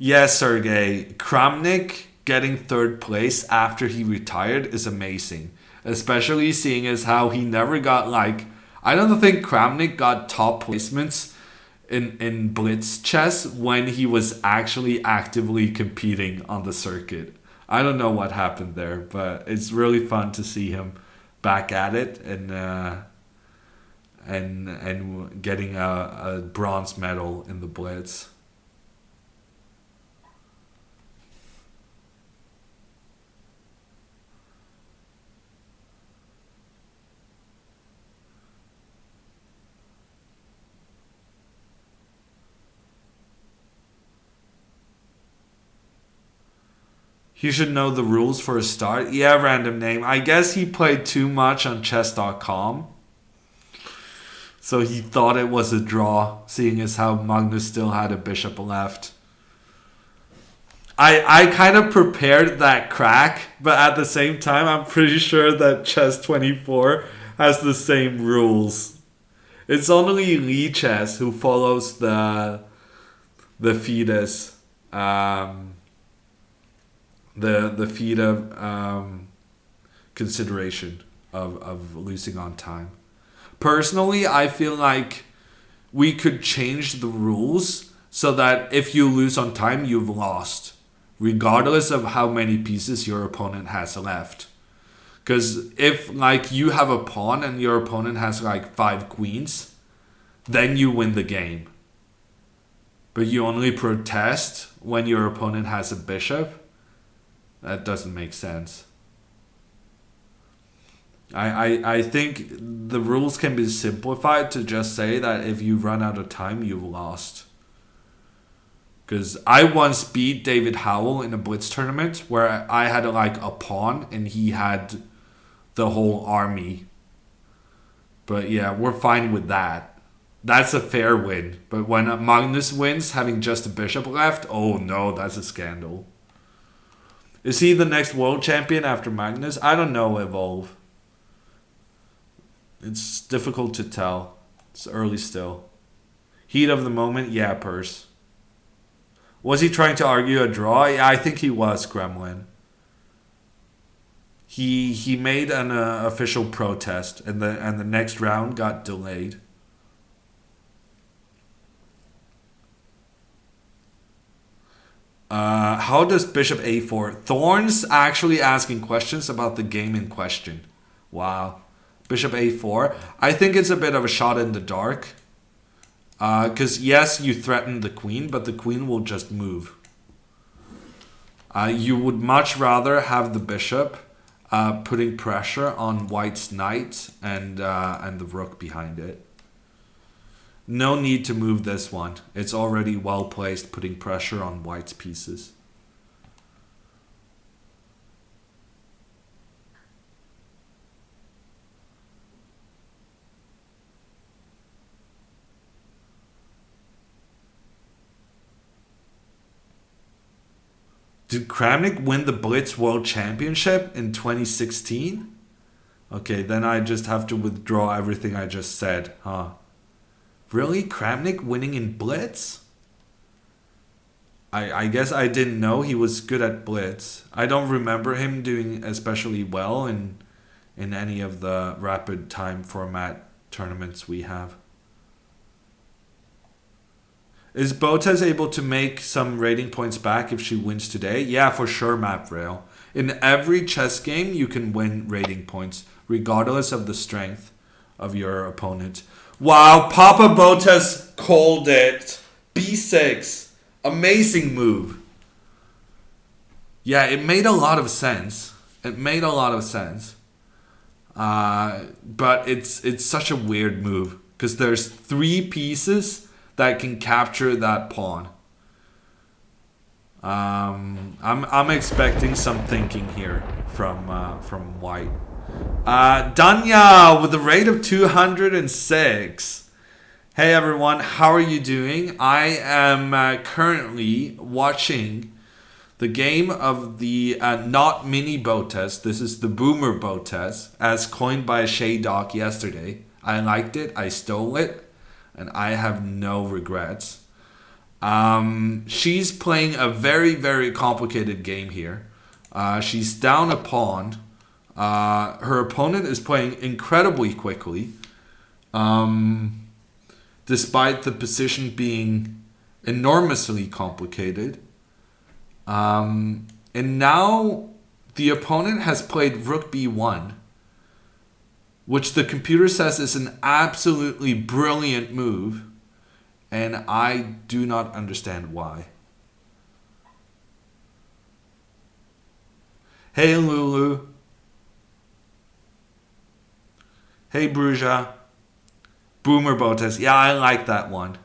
Yes, Sergey. Kramnik getting third place after he retired is amazing. Especially seeing as how he never got I don't think Kramnik got top placements in blitz chess when he was actually actively competing on the circuit. I don't know what happened there, but it's really fun to see him back at it and getting a bronze medal in the blitz. He should know the rules for a start. Yeah, random name. I guess he played too much on chess.com. So he thought it was a draw, seeing as how Magnus still had a bishop left. I kind of prepared that crack, but at the same time, I'm pretty sure that Chess24 has the same rules. It's only Lee Chess who follows the fetus. The FIDE consideration of losing on time. Personally, I feel like we could change the rules so that if you lose on time, you've lost, regardless of how many pieces your opponent has left. Because if you have a pawn and your opponent has 5 queens, then you win the game. But you only protest when your opponent has a bishop. That doesn't make sense. I think the rules can be simplified to just say that if you run out of time, you've lost. Because I once beat David Howell in a blitz tournament where I had a pawn and he had the whole army. But yeah, we're fine with that. That's a fair win. But when Magnus wins having just a bishop left, oh no, that's a scandal. Is he the next world champion after Magnus? I don't know, Evolve. It's difficult to tell. It's early still. Heat of the moment, yeah, Purse. Was he trying to argue a draw? Yeah, I think he was, Gremlin. He made an official protest, and the next round got delayed. How does Bishop A4? Thorn's actually asking questions about the game in question. Wow. Bishop A4. I think it's a bit of a shot in the dark. Because yes, you threaten the queen, but the queen will just move. You would much rather have the bishop putting pressure on white's knight and the rook behind it. No need to move this one. It's already well placed, putting pressure on white's pieces. Did Kramnik win the Blitz World Championship in 2016? Okay, then I just have to withdraw everything I just said, huh? Really? Kramnik winning in Blitz? I guess I didn't know he was good at Blitz. I don't remember him doing especially well in any of the rapid time format tournaments we have. Is Botez able to make some rating points back if she wins today? Yeah, for sure, Map Rail. In every chess game, you can win rating points, regardless of the strength of your opponent. Wow, Papa Botez called it. B6. Amazing move. Yeah, it made a lot of sense. It made a lot of sense. But it's such a weird move because there's 3 pieces that can capture that pawn. I'm expecting some thinking here from White. Danya with a rate of 206. Hey everyone, how are you doing? I am currently watching the game of the not mini Botez. This is the Boomer Botez, as coined by Shay Doc yesterday. I liked it, I stole it, and I have no regrets. She's playing a very, very complicated game here. She's down a pawn. Her opponent is playing incredibly quickly, despite the position being enormously complicated. And now the opponent has played Rook B1, which the computer says is an absolutely brilliant move, and I do not understand why. Hey Lulu. Hey Bruja. Boomer Botez. Yeah, I like that one.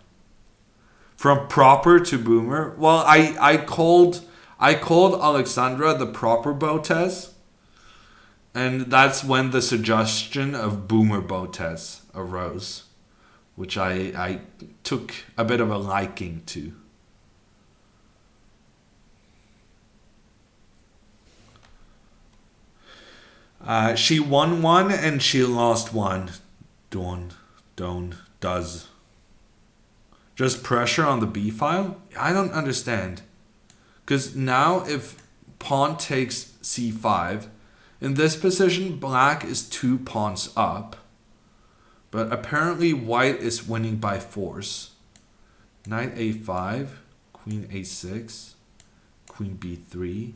From proper to boomer. Well, I called Alexandra the proper Botez. And that's when the suggestion of Boomer Botez arose, which I took a bit of a liking to. She won 1 and she lost 1. Does. Just pressure on the B file? I don't understand. Because now if pawn takes C5, in this position, black is 2 pawns up. But apparently white is winning by force. Knight A5, Queen A6, Queen B3.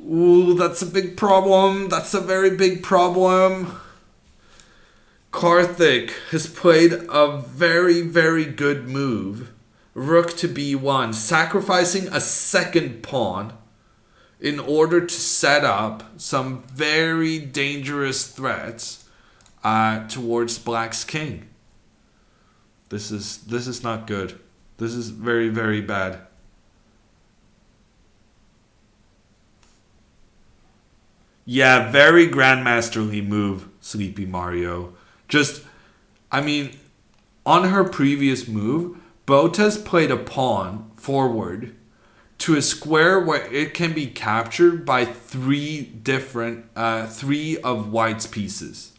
Ooh, that's a big problem. That's a very big problem. Karthik has played a very, very good move. Rook to B1, sacrificing a second pawn in order to set up some very dangerous threats towards black's king. This is not good. This is very, very bad. Yeah, very Grandmasterly move, Sleepy Mario. Just, I mean, on her previous move, Botez played a pawn forward to a square where it can be captured by 3 of white's pieces.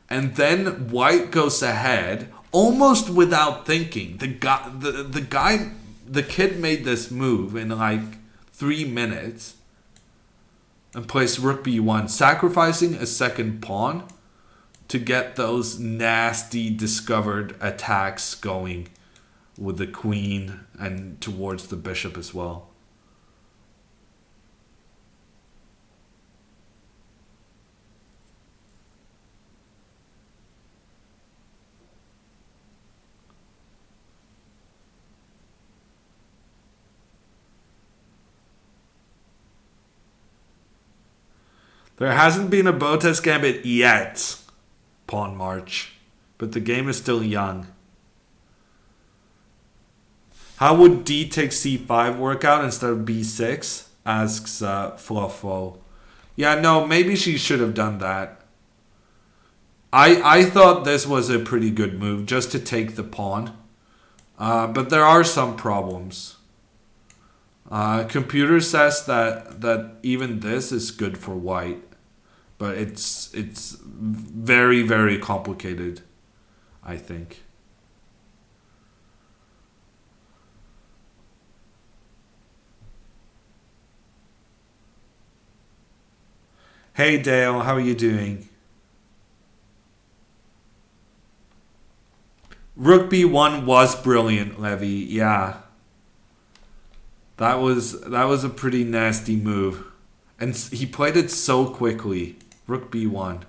And then white goes ahead almost without thinking. The kid made this move in like 3 minutes and placed Rook B1, sacrificing a second pawn to get those nasty discovered attacks going with the queen and towards the bishop as well. There hasn't been a Botez gambit yet. Pawn march. But the game is still young. How would D take C5 work out instead of B6? Asks Fluffo. Yeah, no, maybe she should have done that. I thought this was a pretty good move, just to take the pawn. But there are some problems. Computer says that even this is good for white, but it's very very complicated, I think. Hey Dale, how are you doing? Rook B1 was brilliant, Levy. Yeah, that was a pretty nasty move, and he played it so quickly. Rook B1.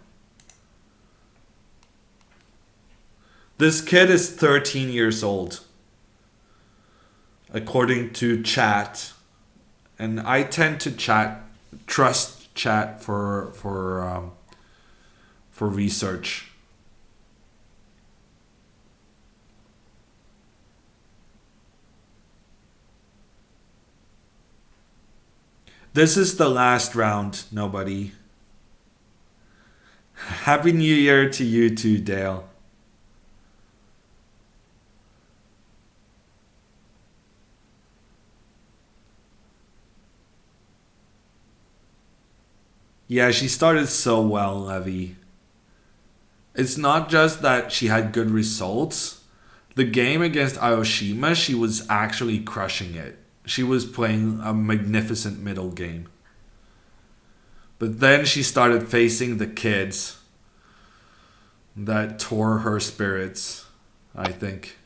This kid is 13 years old, according to chat, and I tend to trust chat for research. This is the last round, nobody. Happy New Year to you too, Dale. Yeah, she started so well, Levy. It's not just that she had good results. The game against Aoshima, she was actually crushing it. She was playing a magnificent middle game. But then she started facing the kids that tore her spirits, I think.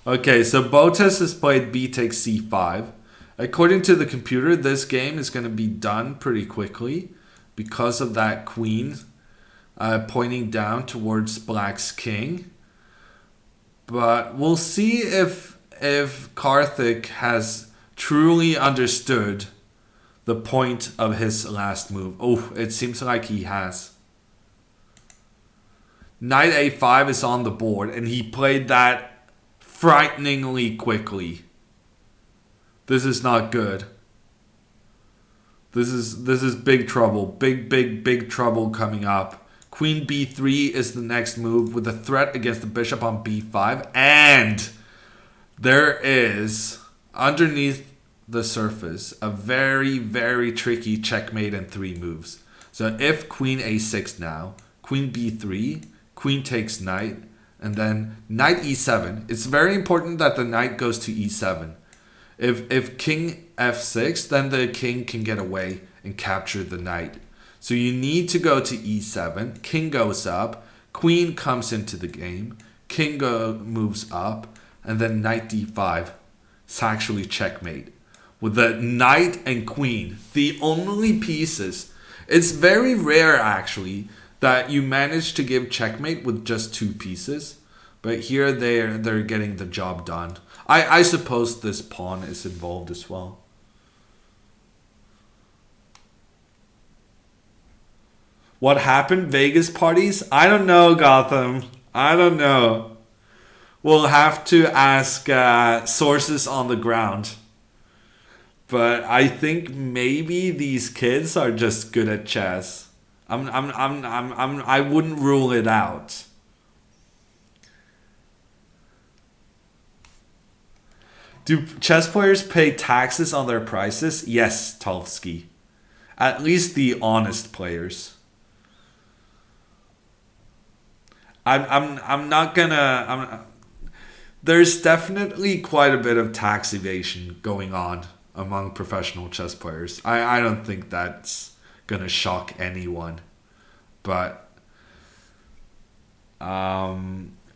Okay, so Botez has played b takes c5. According to the computer, this game is going to be done pretty quickly because of that queen pointing down towards black's king. But we'll see if Karthik has truly understood the point of his last move. Oh, it seems like he has. Knight a5 is on the board, and he played that frighteningly quickly. This is not good. This is big trouble. Big trouble coming up. Queen b3 is the next move with a threat against the bishop on b5. And there is, underneath the surface, a very, very tricky checkmate in 3 moves. So if queen a6 now, queen b3, queen takes knight, and then knight e7. It's very important that the knight goes to e7. If king f6, then the king can get away and capture the knight. So you need to go to e7. King goes up. Queen comes into the game. King moves up. And then knight d5. It's actually checkmate. With the knight and queen, the only pieces. It's very rare, actually, that you manage to give checkmate with just 2 pieces. But here they're getting the job done. I suppose this pawn is involved as well. What happened? Vegas parties? I don't know, Gotham. I don't know. We'll have to ask sources on the ground. But I think maybe these kids are just good at chess. I wouldn't rule it out. Do chess players pay taxes on their prices? Yes, Tolsky. At least the honest players. I'm not gonna. There's definitely quite a bit of tax evasion going on among professional chess players. I don't think that's gonna shock anyone. But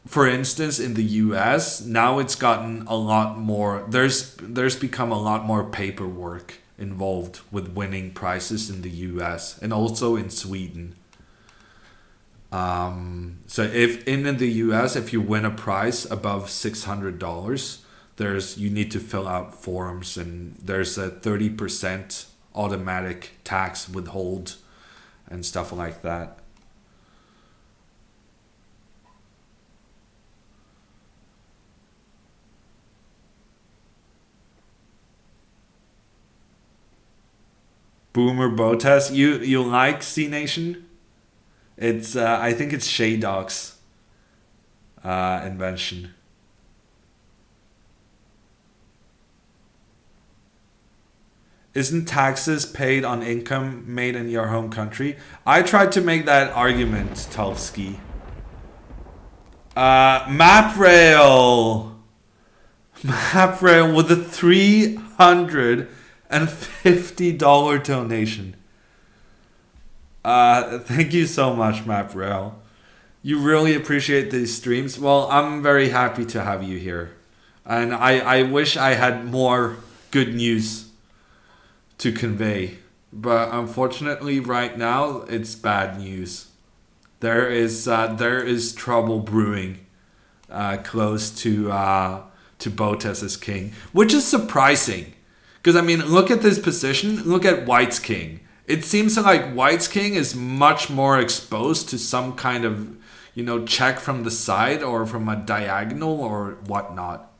for instance, in the US, now it's gotten a lot more. There's become a lot more paperwork involved with winning prizes in the US and also in Sweden. So if in the US, if you win a prize above $600, you need to fill out forms, and there's a 30% automatic tax withhold and stuff like that. Boomer Botez, you like C Nation? It's I think it's Shaydog's invention. Isn't taxes paid on income made in your home country? I tried to make that argument, Tolsky. MapRail. MapRail with a $350 donation. Thank you so much, MapRail. You really appreciate these streams. Well, I'm very happy to have you here. And I wish I had more good news to convey. But unfortunately, right now, it's bad news. There is trouble brewing close to Botez as king, which is surprising. Because, I mean, look at this position. Look at White's king. It seems like White's king is much more exposed to some kind of, check from the side or from a diagonal or whatnot.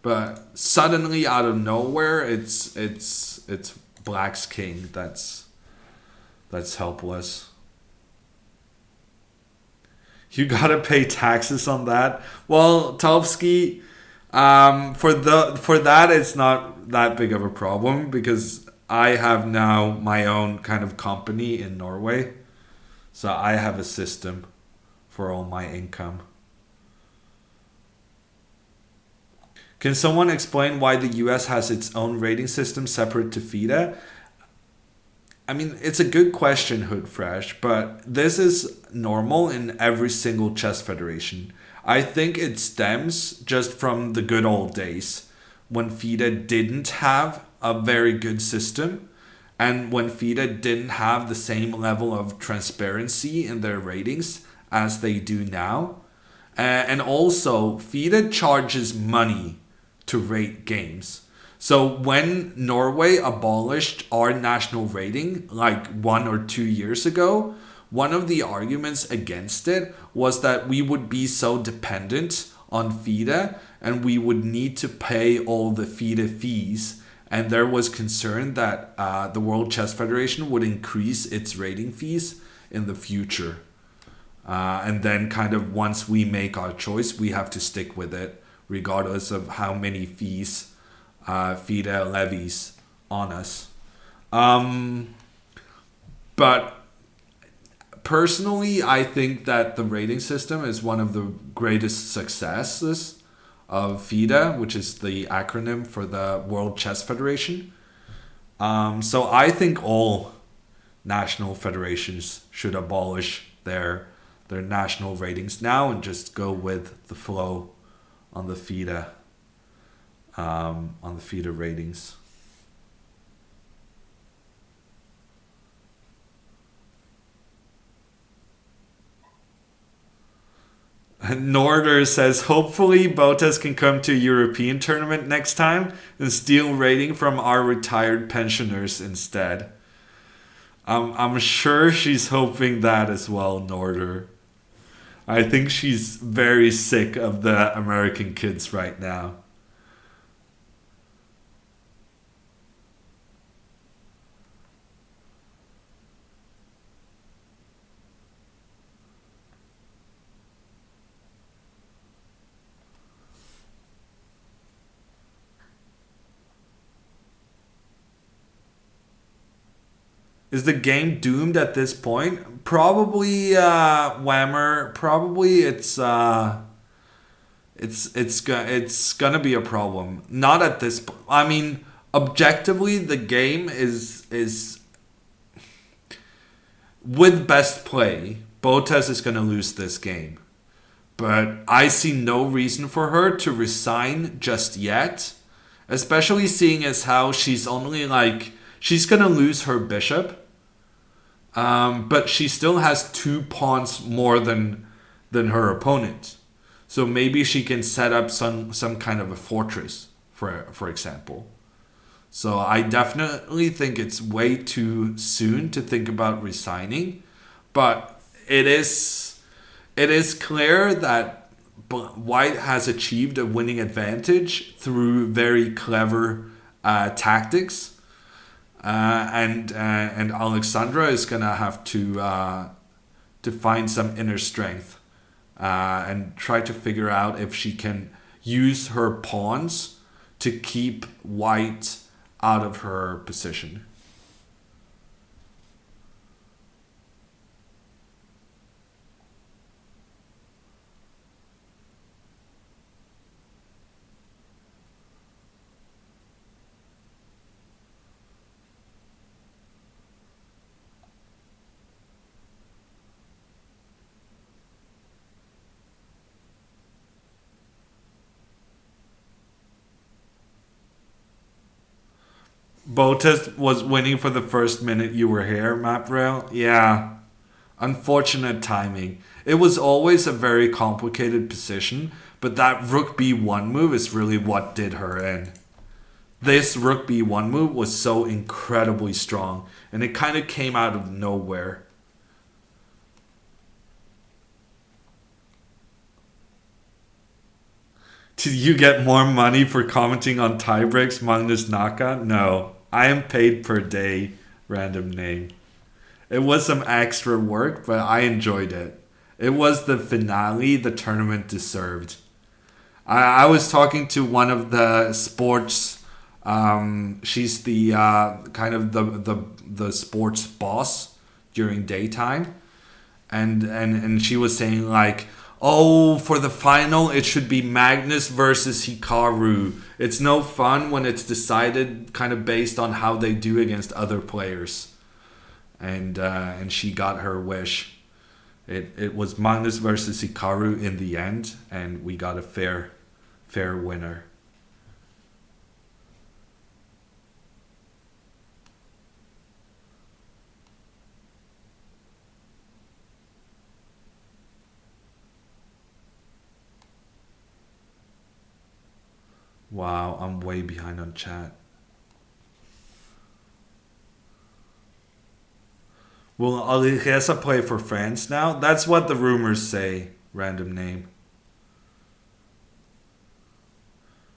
But suddenly, out of nowhere, it's Black's king that's helpless. You gotta pay taxes on that. Well, Tovsky, for that it's not that big of a problem because I have now my own kind of company in Norway, so I have a system for all my income. Can someone explain why the US has its own rating system separate to FIDE? I mean, it's a good question, Hoodfresh, but this is normal in every single chess federation. I think it stems just from the good old days when FIDE didn't have a very good system and when FIDE didn't have the same level of transparency in their ratings as they do now. And also, FIDE charges money to rate games. So when Norway abolished our national rating like 1 or 2 years ago, one of the arguments against it was that we would be so dependent on FIDE and we would need to pay all the FIDE fees. And there was concern that the World Chess Federation would increase its rating fees in the future. And then kind of once we make our choice, we have to stick with it, regardless of how many fees FIDE levies on us. But personally, I think that the rating system is one of the greatest successes of FIDE, which is the acronym for the World Chess Federation. So I think all national federations should abolish their national ratings now and just go with the flow on the FIDE ratings. Norder says, hopefully Botez can come to a European tournament next time and steal rating from our retired pensioners instead. I'm sure she's hoping that as well, Norder. I think she's very sick of the American kids right now. Is the game doomed at this point? Probably, Whammer. Probably it's gonna be a problem. Not at this point. I mean, objectively, the game is with best play. Botez is gonna lose this game, but I see no reason for her to resign just yet. Especially seeing as how she's only like. She's going to lose her bishop, but she still has 2 pawns more than her opponent. So maybe she can set up some kind of a fortress, for example. So I definitely think it's way too soon to think about resigning, but it is clear that White has achieved a winning advantage through very clever tactics. And Alexandra is gonna have to find some inner strength and try to figure out if she can use her pawns to keep White out of her position. Botez was winning for the first minute you were here, Maprail. Yeah. Unfortunate timing. It was always a very complicated position, but that Rook B1 move is really what did her in. This Rook B1 move was so incredibly strong, and it kind of came out of nowhere. Did you get more money for commenting on tiebreaks, Magnus Naka? No. I am paid per day, random name. It was some extra work, but I enjoyed it. It was the finale the tournament deserved. I was talking to one of the sports. She's the kind of the sports boss during daytime, and she was saying like, oh, for the final it should be Magnus versus Hikaru. It's no fun when it's decided kind of based on how they do against other players. And she got her wish. It was Magnus versus Hikaru in the end, and we got a fair winner. Wow, I'm way behind on chat. Will Alexandra play for France now? That's what the rumors say. Random name.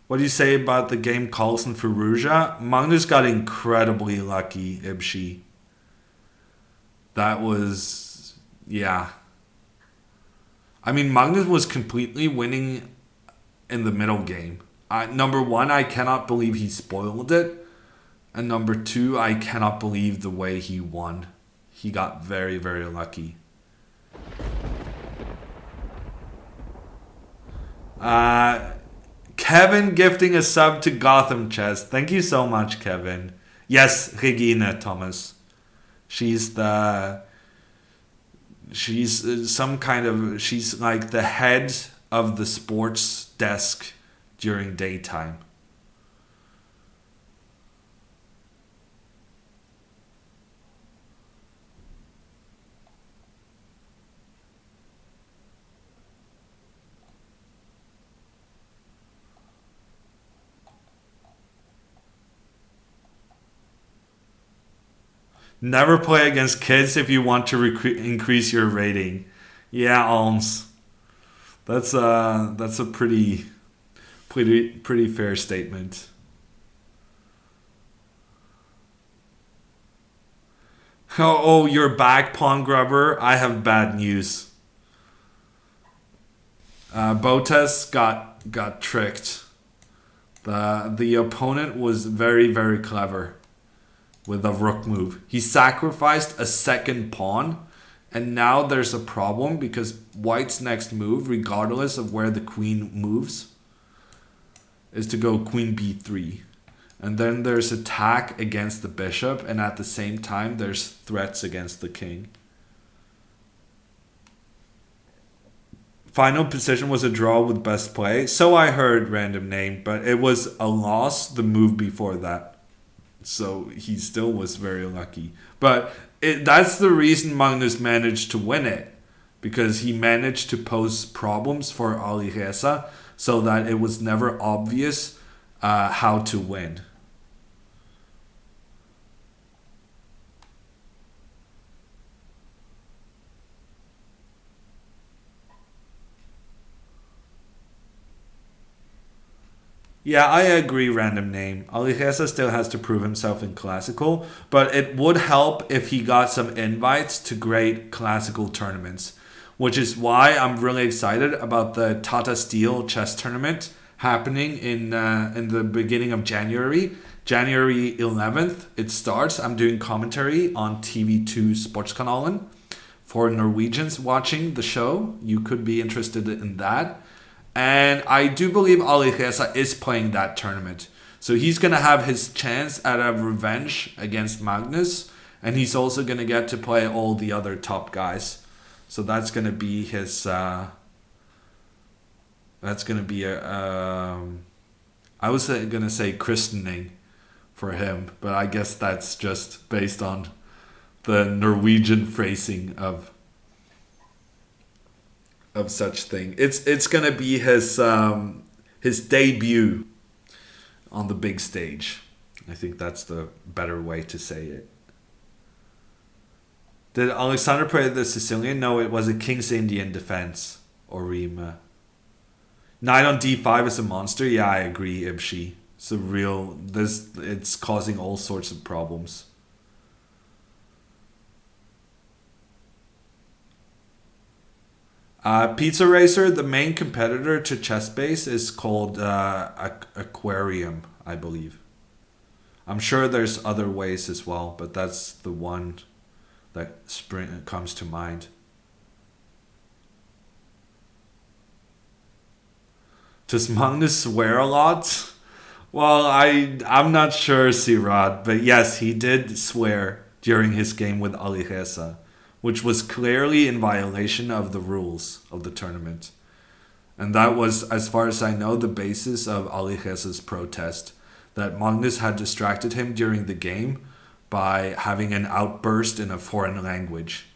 What do you say about the game Carlsen for Ruja? Magnus got incredibly lucky, Ibshi. That was... yeah. I mean, Magnus was completely winning in the middle game. Number one, I cannot believe he spoiled it. And number two, I cannot believe the way he won. He got very, very lucky. Kevin gifting a sub to Gotham Chess. Thank you so much, Kevin. Yes, Regina Thomas. She's some kind of... she's like the head of the sports desk during daytime. Never play against kids if you want to increase your rating. Yeah, Alms. That's a pretty fair statement. Oh, you're back, Pawn Grubber. I have bad news. Botez got tricked. The opponent was very, very clever with a rook move. He sacrificed a second pawn, and now there's a problem because white's next move, regardless of where the queen moves, is to go queen b3. And then there's attack against the bishop, and at the same time there's threats against the king. Final position was a draw with best play. So I heard, random name, but it was a loss the move before that. So he still was very lucky. But that's the reason Magnus managed to win it. Because he managed to pose problems for Ali Reza so that it was never obvious how to win. Yeah, I agree, random name. Alexandra still has to prove himself in classical, but it would help if he got some invites to great classical tournaments, which is why I'm really excited about the Tata Steel chess tournament happening in the beginning of January January 11th, it starts. I'm doing commentary on TV2 Sportskanalen. For Norwegians watching the show, you could be interested in that. And I do believe Ali Reza is playing that tournament. So he's going to have his chance at a revenge against Magnus. And he's also going to get to play all the other top guys. So that's going to be his... that's going to be a... I was going to say christening for him. But I guess that's just based on the Norwegian phrasing of such thing. It's going to be his debut on the big stage. I think that's the better way to say it. Did Alexandra play the Sicilian? No, it was a King's Indian defense. Or Rima. Knight on d5 is a monster. Yeah, I agree, Ibshi. It's a real... It's causing all sorts of problems. Pizza Racer, the main competitor to Chessbase is called Aquarium, I believe. I'm sure there's other ways as well, but that's the one that comes to mind. Does Magnus swear a lot? Well, I'm not sure, Sirad, but yes, he did swear during his game with Ali Reza, which was clearly in violation of the rules of the tournament. And that was, as far as I know, the basis of Ali Reza's protest, that Magnus had distracted him during the game by having an outburst in a foreign language.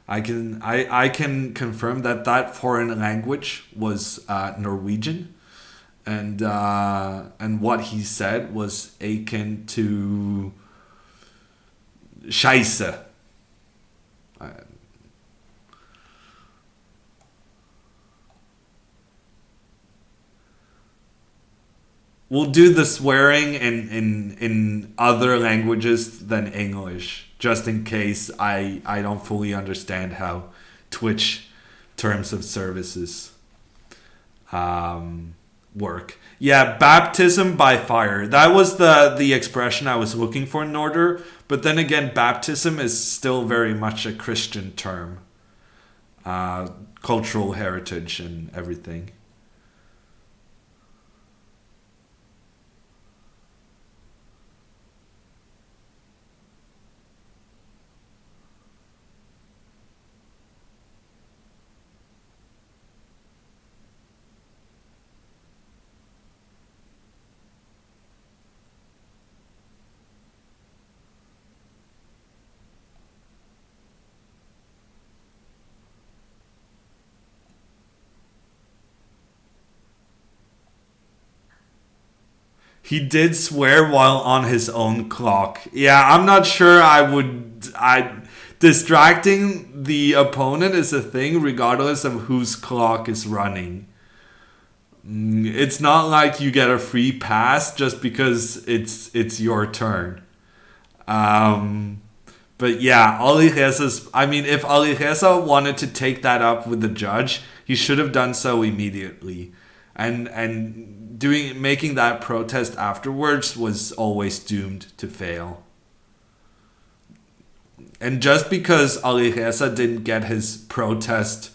I can confirm that foreign language was Norwegian, and what he said was akin to Scheisse. We'll do the swearing in other languages than English, just in case I don't fully understand how Twitch terms of services work. Yeah, baptism by fire. That was the expression I was looking for, Norder. But then again, baptism is still very much a Christian term. Cultural heritage and everything. He did swear while on his own clock. Yeah, I'm not sure distracting the opponent is a thing regardless of whose clock is running. It's not like you get a free pass just because it's your turn. But yeah, Ali Reza's... I mean, if Ali Reza wanted to take that up with the judge, he should have done so immediately. And making that protest afterwards was always doomed to fail. And just because Ali Reza didn't get his protest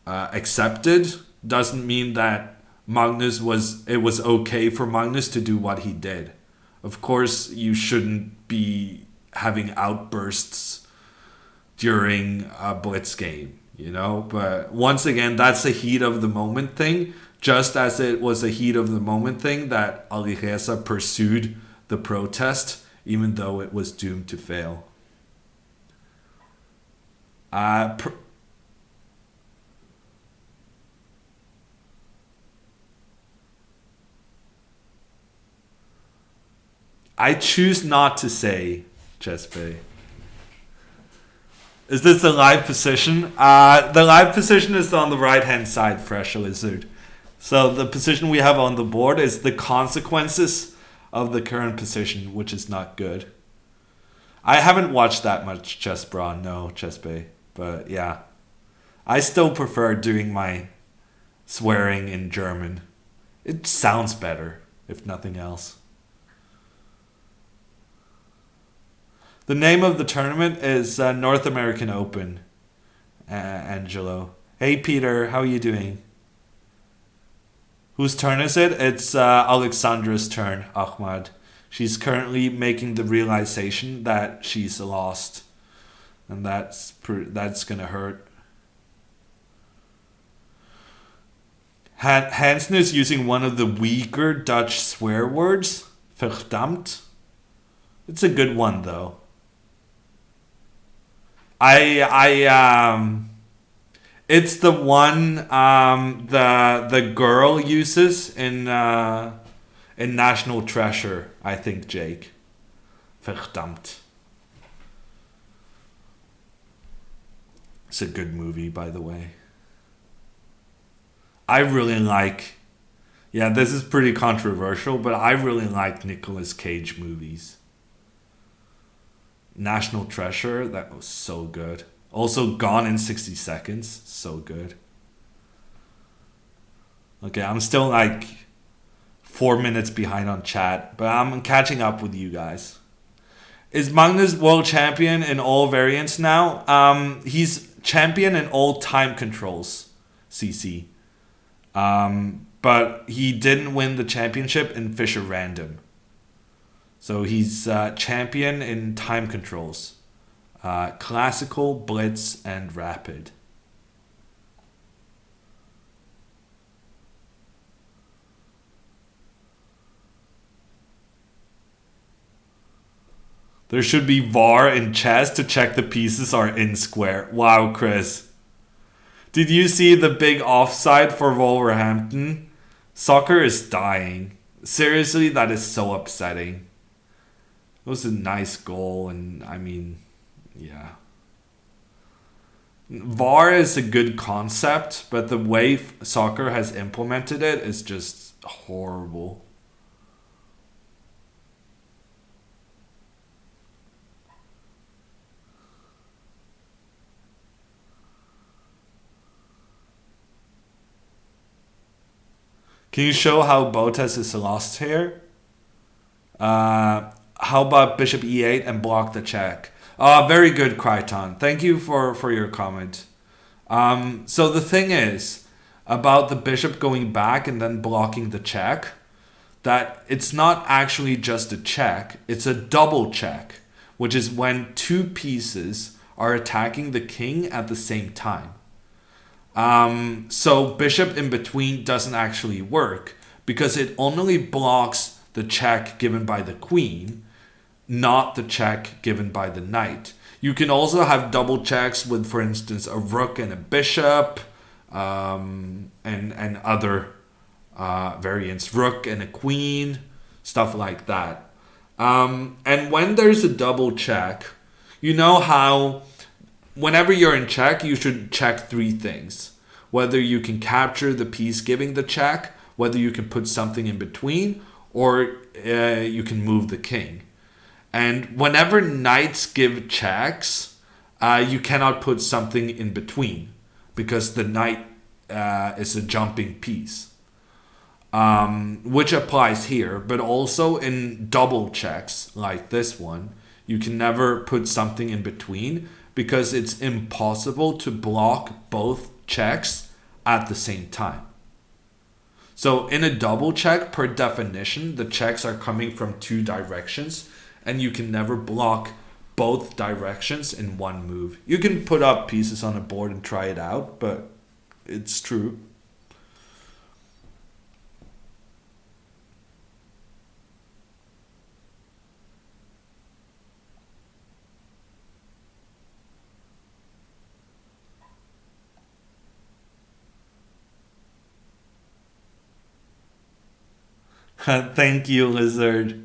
accepted doesn't mean that it was okay for Magnus to do what he did. Of course, you shouldn't be having outbursts during a blitz game. You know, but once again, that's a heat of the moment thing, just as it was a heat of the moment thing that Ali Reza pursued the protest, even though it was doomed to fail. I choose not to say, Chespe. Is this the live position? The live position is on the right-hand side, Fresh Lizard. So the position we have on the board is the consequences of the current position, which is not good. I haven't watched that much Chess Brawn, no, Chess Bay. But yeah, I still prefer doing my swearing in German It sounds better, if nothing else. The name of the tournament is North American Open, Angelo. Hey Peter, how are you doing? Whose turn is it? It's Alexandra's turn, Ahmad. She's currently making the realization that she's lost. And that's gonna hurt. Hansen is using one of the weaker Dutch swear words. Verdammt. It's a good one though. It's the one the girl uses in National Treasure, I think, Jake. Verdammt. It's a good movie, by the way. I really like... Yeah, this is pretty controversial, but I really like Nicolas Cage movies. National Treasure, that was so good. Also, Gone in 60 Seconds, so good. Okay, I'm still like 4 minutes behind on chat, but I'm catching up with you guys. Is Magnus world champion in all variants now? He's champion in all time controls, CC. But he didn't win the championship in Fisher Random. So he's champion in time controls. Classical, Blitz, and Rapid. There should be VAR in chess to check the pieces are in square. Wow, Chris. Did you see the big offside for Wolverhampton? Soccer is dying. Seriously, that is so upsetting. It was a nice goal, and I mean, yeah. VAR is a good concept, but the way soccer has implemented it is just horrible. Can you show how Botez is lost here? How about Bishop e8 and block the check? Very good, Kryton. Thank you for your comment. So the thing is, about the bishop going back and then blocking the check, that it's not actually just a check, it's a double check, which is when two pieces are attacking the king at the same time. So bishop in between doesn't actually work because it only blocks the check given by the queen, not the check given by the knight. You can also have double checks with, for instance, a rook and a bishop, and other variants, rook and a queen, stuff like that. And when there's a double check, you know how whenever you're in check, you should check three things. Whether you can capture the piece giving the check, whether you can put something in between, or you can move the king. And whenever knights give checks, you cannot put something in between because the knight is a jumping piece. Which applies here, but also in double checks like this one, you can never put something in between because it's impossible to block both checks at the same time. So in a double check, per definition, the checks are coming from two directions and you can never block both directions in one move. You can put up pieces on a board and try it out, but it's true. Thank you, Lizard.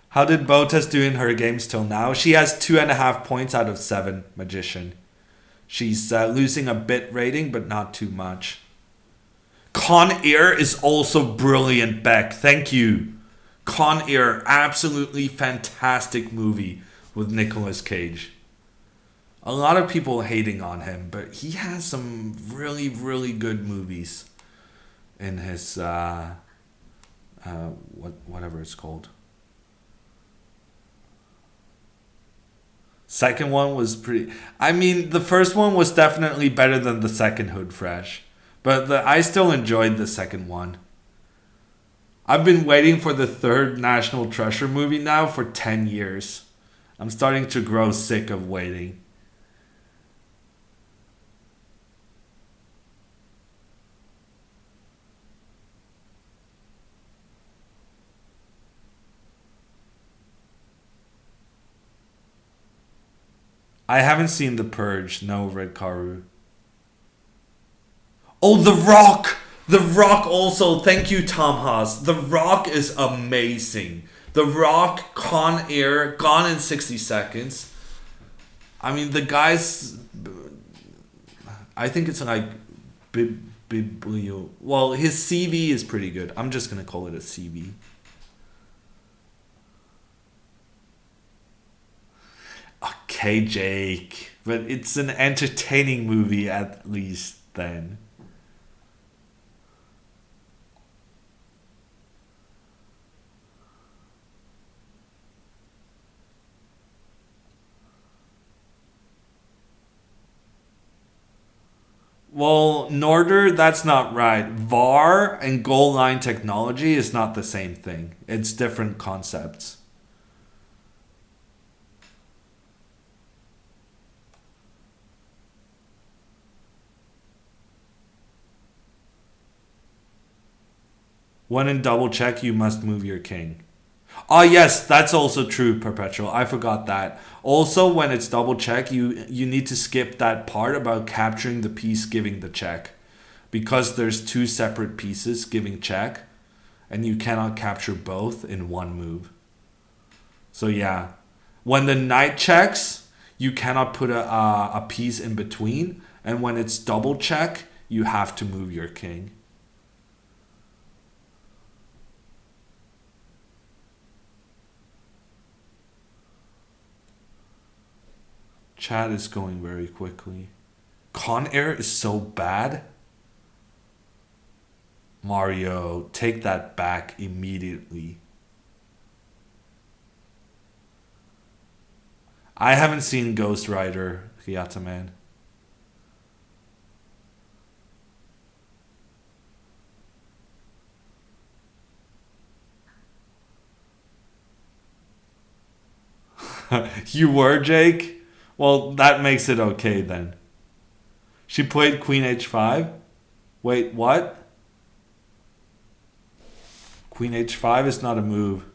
How did Botez do in her games till now? She has 2.5 points out of 7, Magician. She's losing a bit rating, but not too much. Con Air is also brilliant, Beck. Thank you. Con Air, absolutely fantastic movie with Nicolas Cage. A lot of people hating on him, but he has some really, really good movies in his whatever it's called. Second one was pretty. I mean, the first one was definitely better than the second Hood Fresh, but I still enjoyed the second one. I've been waiting for the third National Treasure movie now for 10 years. I'm starting to grow sick of waiting. I haven't seen The Purge, no Red Karu. Oh, The Rock! The Rock also, thank you, Tom Haas. The Rock is amazing. The Rock, Con Air, Gone in 60 Seconds. I mean, the guy's. I think it's like. Well, his CV is pretty good. I'm just gonna call it a CV. Okay, Jake. But it's an entertaining movie at least then. Well, Norder, that's not right. VAR and goal line technology is not the same thing. It's different concepts. When in double check, you must move your king. Oh yes, that's also true, Perpetual. I forgot that. Also, when it's double check, you need to skip that part about capturing the piece giving the check. Because there's two separate pieces giving check, and you cannot capture both in one move. So yeah. When the knight checks, you cannot put a piece in between, and when it's double check, you have to move your king. Chat is going very quickly. Con Air is so bad. Mario, take that back immediately. I haven't seen Ghost Rider, Hyata Man. You were, Jake? Well, that makes it okay then. She played Queen H5? Wait, what? Queen H5 is not a move.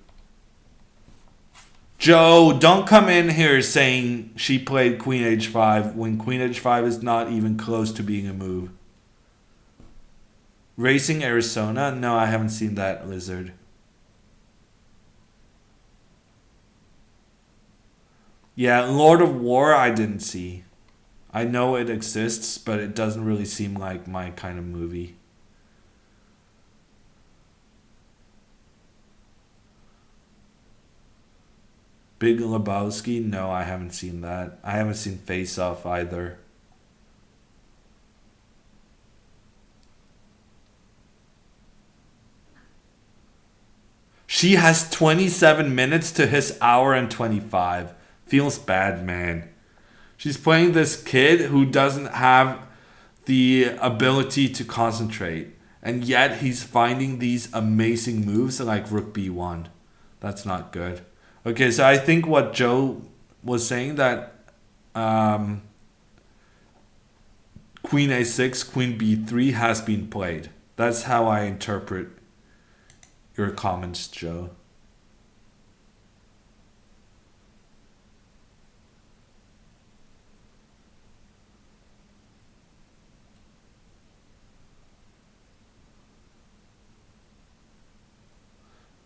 Joe, don't come in here saying she played Queen H5 when Queen H5 is not even close to being a move. Racing Arizona? No, I haven't seen that, Lizard. Yeah, Lord of War I didn't see. I know it exists, but it doesn't really seem like my kind of movie. Big Lebowski? No, I haven't seen that. I haven't seen Face Off either. She has 27 minutes to his hour and 25. Feels bad, man. She's playing this kid who doesn't have the ability to concentrate. And yet he's finding these amazing moves like Rook B1. That's not good. Okay, so I think what Joe was saying that Queen A6, Queen B3 has been played. That's how I interpret your comments, Joe.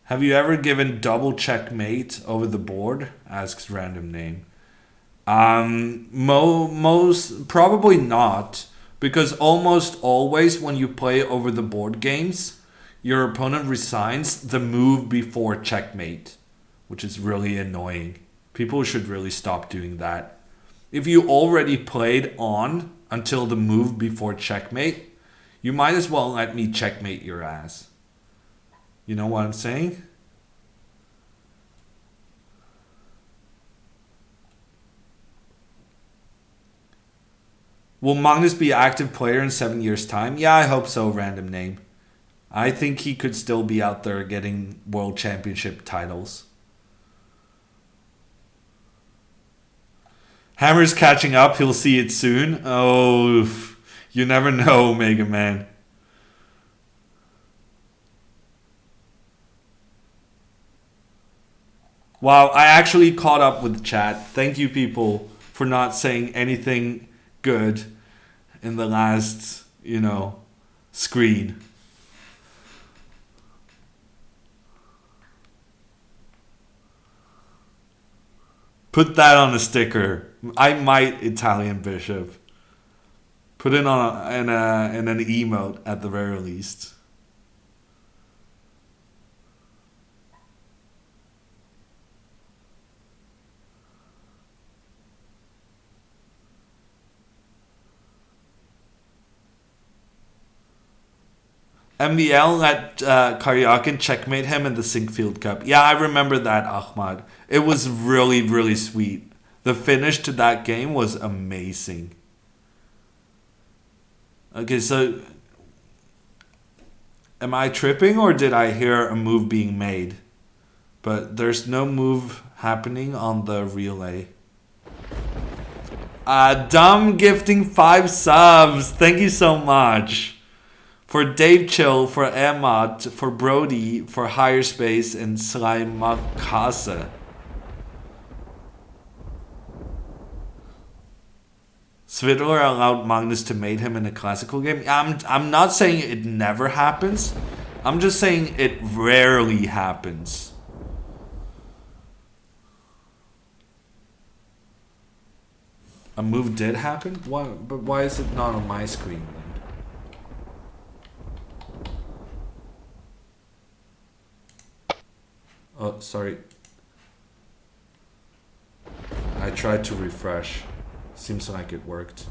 Have you ever given double checkmate over the board? Asks random name. Most probably not, because almost always when you play over the board games, your opponent resigns the move before checkmate, which is really annoying. People should really stop doing that. If you already played on until the move before checkmate, you might as well let me checkmate your ass. You know what I'm saying? Will Magnus be an active player in 7 years' time? Yeah, I hope so, random name. I think he could still be out there getting world championship titles. Hammer's catching up. He'll see it soon. Oh, you never know, Mega Man. Wow, I actually caught up with chat. Thank you, people, for not saying anything good in the last, screen. Put that on a sticker. I might Italian Bishop. Put it on in an emote at the very least. MBL let Karyakin checkmate him in the Sinkfield Cup. Yeah, I remember that, Ahmad. It was really, really sweet. The finish to that game was amazing. Okay, so am I tripping or did I hear a move being made? But there's no move happening on the relay. Dumb gifting 5 subs. Thank you so much. For Dave Chill, for Emad, for Brody, for Higher Space, and Slimakasa. Svidler allowed Magnus to mate him in a classical game. I'm not saying it never happens. I'm just saying it rarely happens. A move did happen? But why is it not on my screen then? Oh, sorry. I tried to refresh. Seems like it worked.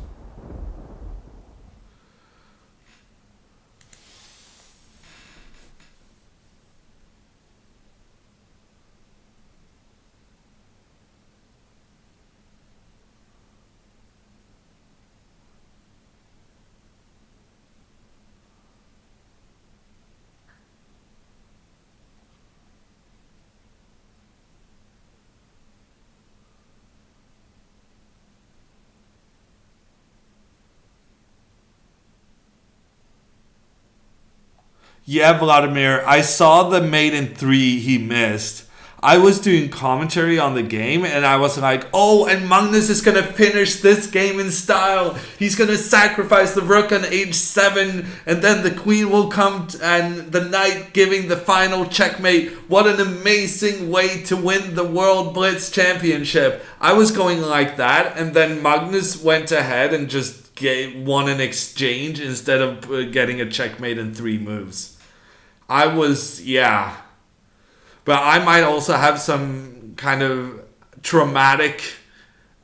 Yeah, Vladimir, I saw the mate in 3 he missed. I was doing commentary on the game and I was like, oh, and Magnus is going to finish this game in style. He's going to sacrifice the rook on h7 and then the queen will come and the knight giving the final checkmate. What an amazing way to win the World Blitz Championship. I was going like that and then Magnus went ahead and just won an exchange instead of getting a checkmate in 3 moves. I was, yeah. But I might also have some kind of traumatic...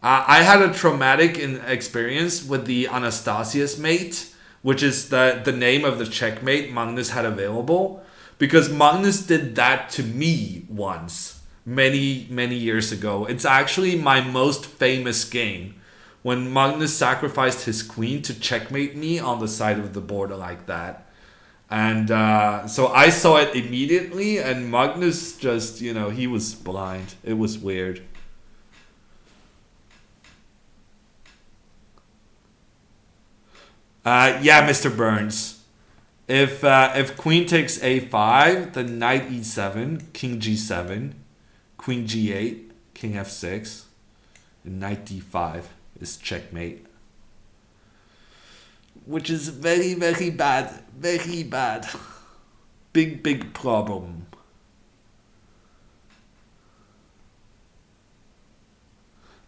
I had a traumatic experience with the Anastasius mate, which is the name of the checkmate Magnus had available. Because Magnus did that to me once, many, many years ago. It's actually my most famous game. When Magnus sacrificed his queen to checkmate me on the side of the board like that. And so I saw it immediately, and Magnus just, he was blind. It was weird. Yeah, Mr. Burns. If queen takes a5, then knight e7, king g7, queen g8, king f6, and knight d5 is checkmate. Which is very, very bad. Very bad. Big, big problem.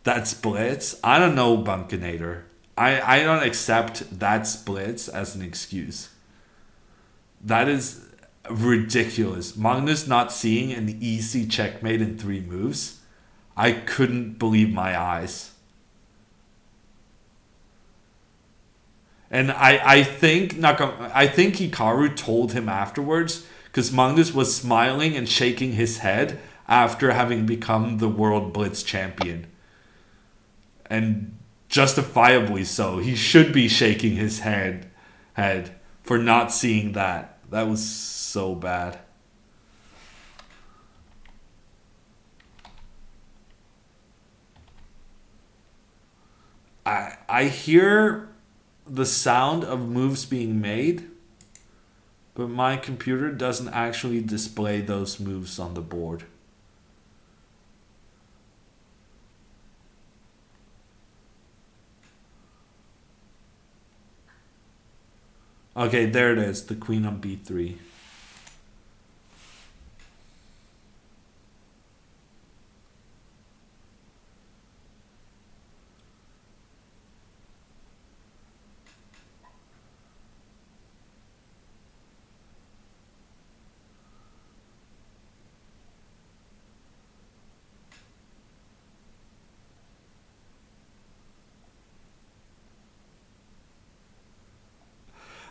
That splits? I don't know, Bunkinator. I don't accept that splits as an excuse. That is ridiculous. Magnus not seeing an easy checkmate in 3 moves. I couldn't believe my eyes. And I think Hikaru told him afterwards, because Magnus was smiling and shaking his head after having become the World Blitz champion. And justifiably so. He should be shaking his head for not seeing that. That was so bad. I hear the sound of moves being made, but my computer doesn't actually display those moves on the board. Okay, there it is, the queen on b3.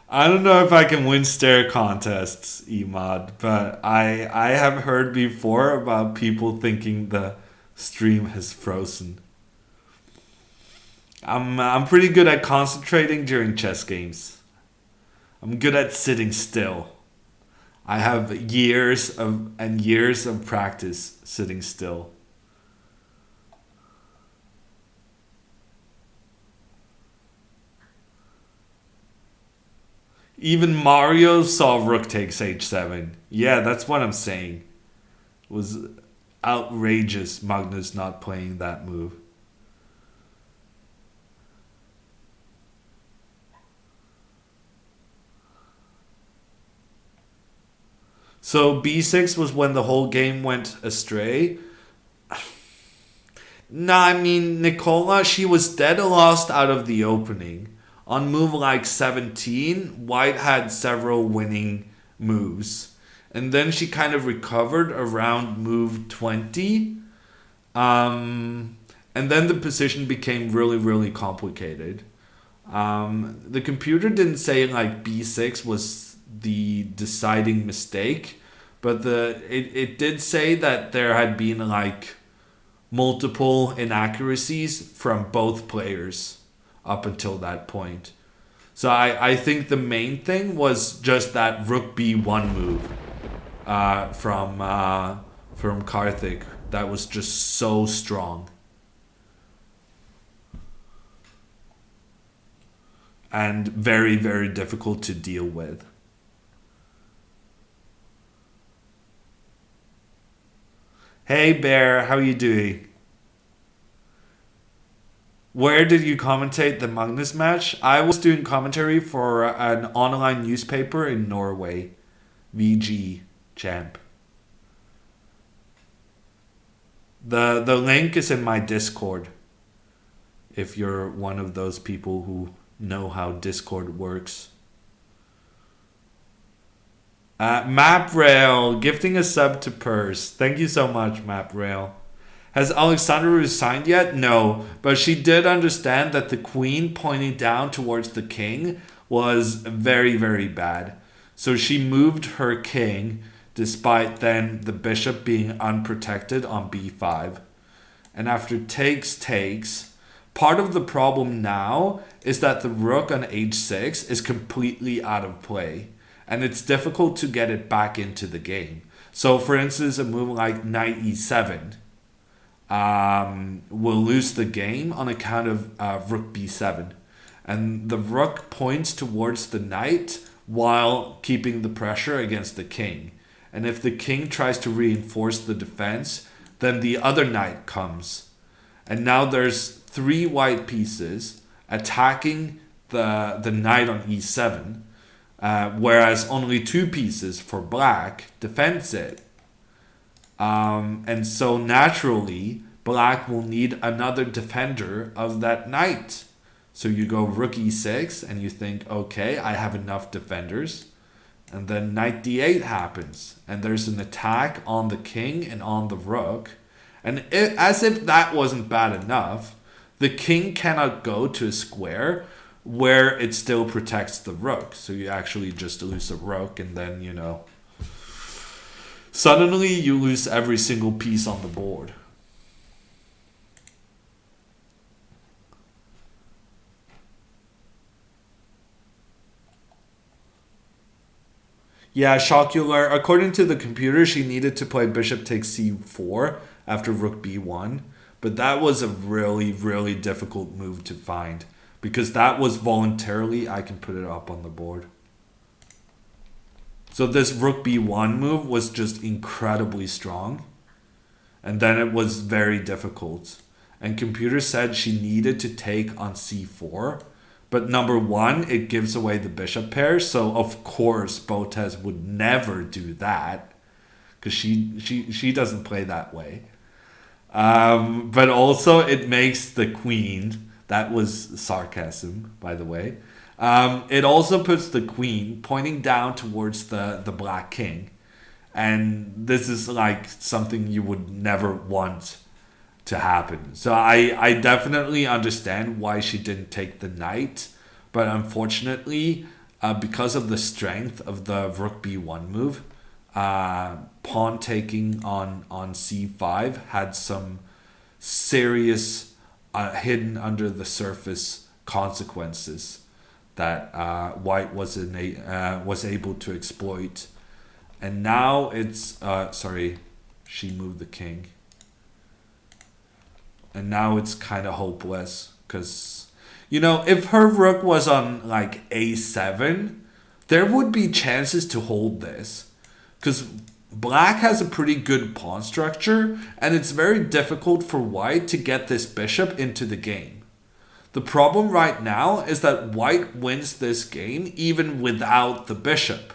I don't know if I can win stare contests, Emod, but I have heard before about people thinking the stream has frozen. I'm pretty good at concentrating during chess games. I'm good at sitting still. I have years of practice sitting still. Even Mario saw Rook takes h7. Yeah, that's what I'm saying. It was outrageous Magnus not playing that move. So b6 was when the whole game went astray. Nah, I mean, Nicola, she was dead lost out of the opening. On move like 17, White had several winning moves. And then she kind of recovered around move 20. And then the position became really, really complicated. The computer didn't say like b6 was the deciding mistake, but it did say that there had been like multiple inaccuracies from both players up until that point. So I think the main thing was just that Rook b1 move from Karthik that was just so strong. And very, very difficult to deal with. Hey Bear, how are you doing? Where did you commentate the Magnus match? I was doing commentary for an online newspaper in Norway. VG Champ. The link is in my Discord. If you're one of those people who know how Discord works. MapRail, gifting a sub to Purse. Thank you so much, MapRail. Has Alexandra resigned yet? No, but she did understand that the queen pointing down towards the king was very, very bad. So she moved her king, despite then the bishop being unprotected on b5. And after takes, part of the problem now is that the rook on h6 is completely out of play. And it's difficult to get it back into the game. So for instance, a move like knight e7 will lose the game on account of rook b7. And the rook points towards the knight while keeping the pressure against the king. And if the king tries to reinforce the defense, then the other knight comes. And now there's 3 white pieces attacking the knight on e7, whereas only 2 pieces for black defends it. And so naturally, black will need another defender of that knight. So you go rook e6 and you think, okay, I have enough defenders. And then knight d8 happens. And there's an attack on the king and on the rook. And as if that wasn't bad enough, the king cannot go to a square where it still protects the rook. So you actually just lose a rook, and then, you know, suddenly you lose every single piece on the board. Yeah, Shocular. According to the computer, she needed to play bishop takes c4 after rook b1. But that was a really, really difficult move to find. Because that was voluntarily, I can put it up on the board. So this rook b1 move was just incredibly strong. And then it was very difficult. And computer said she needed to take on c4. But number one, it gives away the bishop pair. So of course, Botez would never do that. Because she doesn't play that way. But also it makes the queen. That was sarcasm, by the way. It also puts the queen pointing down towards the black king. And this is like something you would never want to happen. So I definitely understand why she didn't take the knight. But unfortunately, because of the strength of the rook b1 move, pawn taking on c5 had some serious hidden under the surface consequences that white was able to exploit. And now it's she moved the king, and now it's kind of hopeless because, you know, if her rook was on like a7, there would be chances to hold this because black has a pretty good pawn structure, and it's very difficult for white to get this bishop into the game. The problem right now is that white wins this game even without the bishop.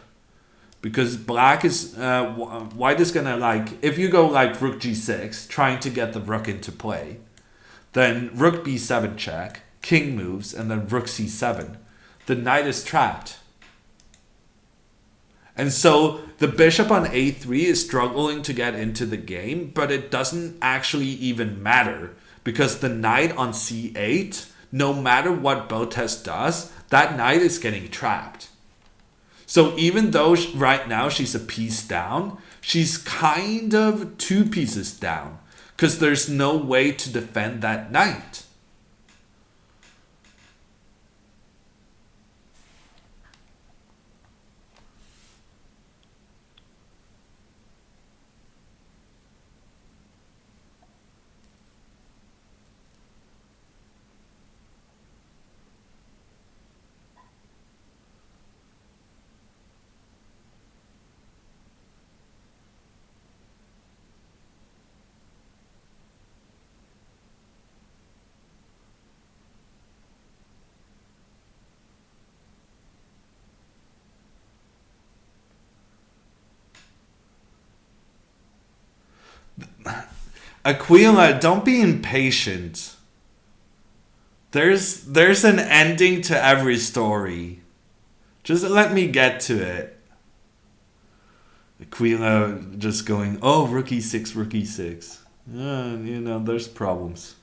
Because black is, white is gonna, like, if you go like rook g6, trying to get the rook into play, then rook b7 check, king moves, and then rook c7. The knight is trapped. And so the bishop on a3 is struggling to get into the game, but it doesn't actually even matter. Because the knight on c8, no matter what Botez does, that knight is getting trapped. So even though right now she's a piece down, she's kind of 2 pieces down. Because there's no way to defend that knight. Aquila, don't be impatient. There's an ending to every story. Just let me get to it. Aquila just going, oh, rook e6, rook e6. You know, there's problems.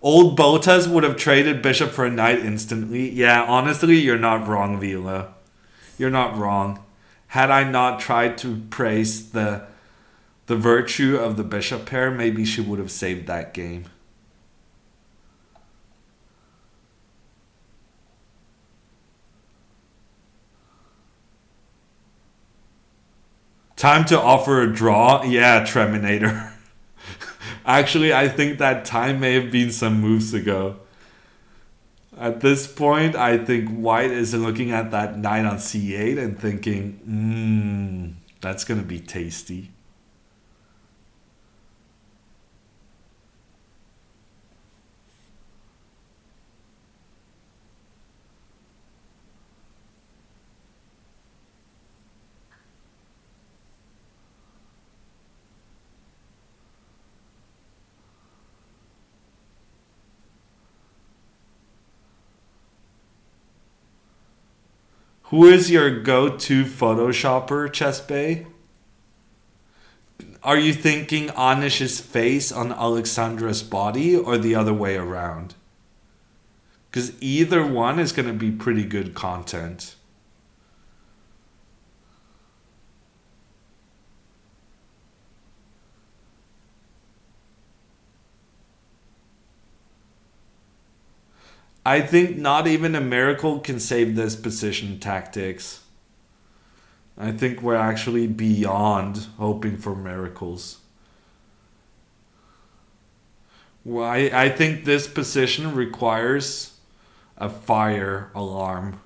Old Botez would have traded bishop for a knight instantly. Yeah, honestly, you're not wrong, Vila. You're not wrong. Had I not tried to praise the virtue of the bishop pair, maybe she would have saved that game. Time to offer a draw? Yeah, Treminator. Actually, I think that time may have been some moves ago. At this point, I think white is looking at that knight on c8 and thinking, that's going to be tasty. Who is your go-to Photoshopper, Chess Bay? Are you thinking Anish's face on Alexandra's body or the other way around? Because either one is going to be pretty good content. I think not even a miracle can save this position tactics. I think we're actually beyond hoping for miracles. Well, I think this position requires a fire alarm.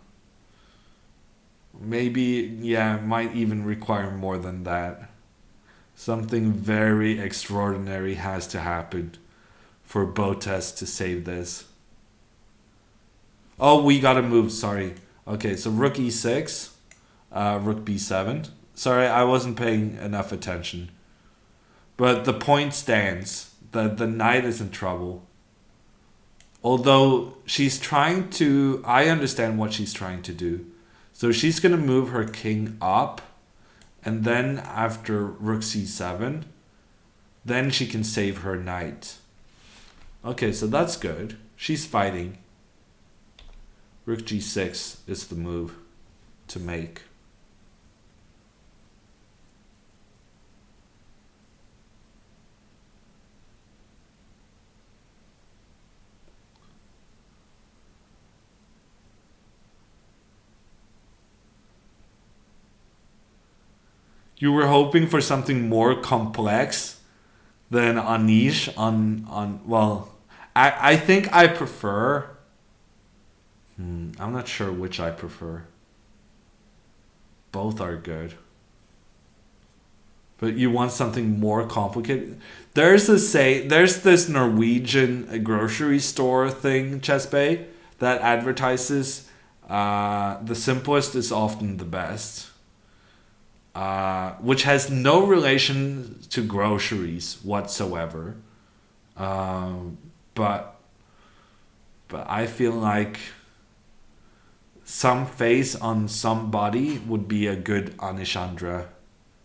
Maybe, yeah, might even require more than that. Something very extraordinary has to happen for Botez to save this. Oh, we gotta move, sorry. Okay, so rook e6, rook b7. Sorry, I wasn't paying enough attention. But the point stands. The knight is in trouble. Although she's trying to... I understand what she's trying to do. So she's going to move her king up. And then after rook c7, then she can save her knight. Okay, so that's good. She's fighting. Rook g6 is the move to make. You were hoping for something more complex than Anish on well, I think I prefer... I'm not sure which I prefer. Both are good. But you want something more complicated? There's this Norwegian grocery store thing, Chesbay, that advertises the simplest is often the best. Which has no relation to groceries whatsoever. But I feel like some face on somebody would be a good Alexandra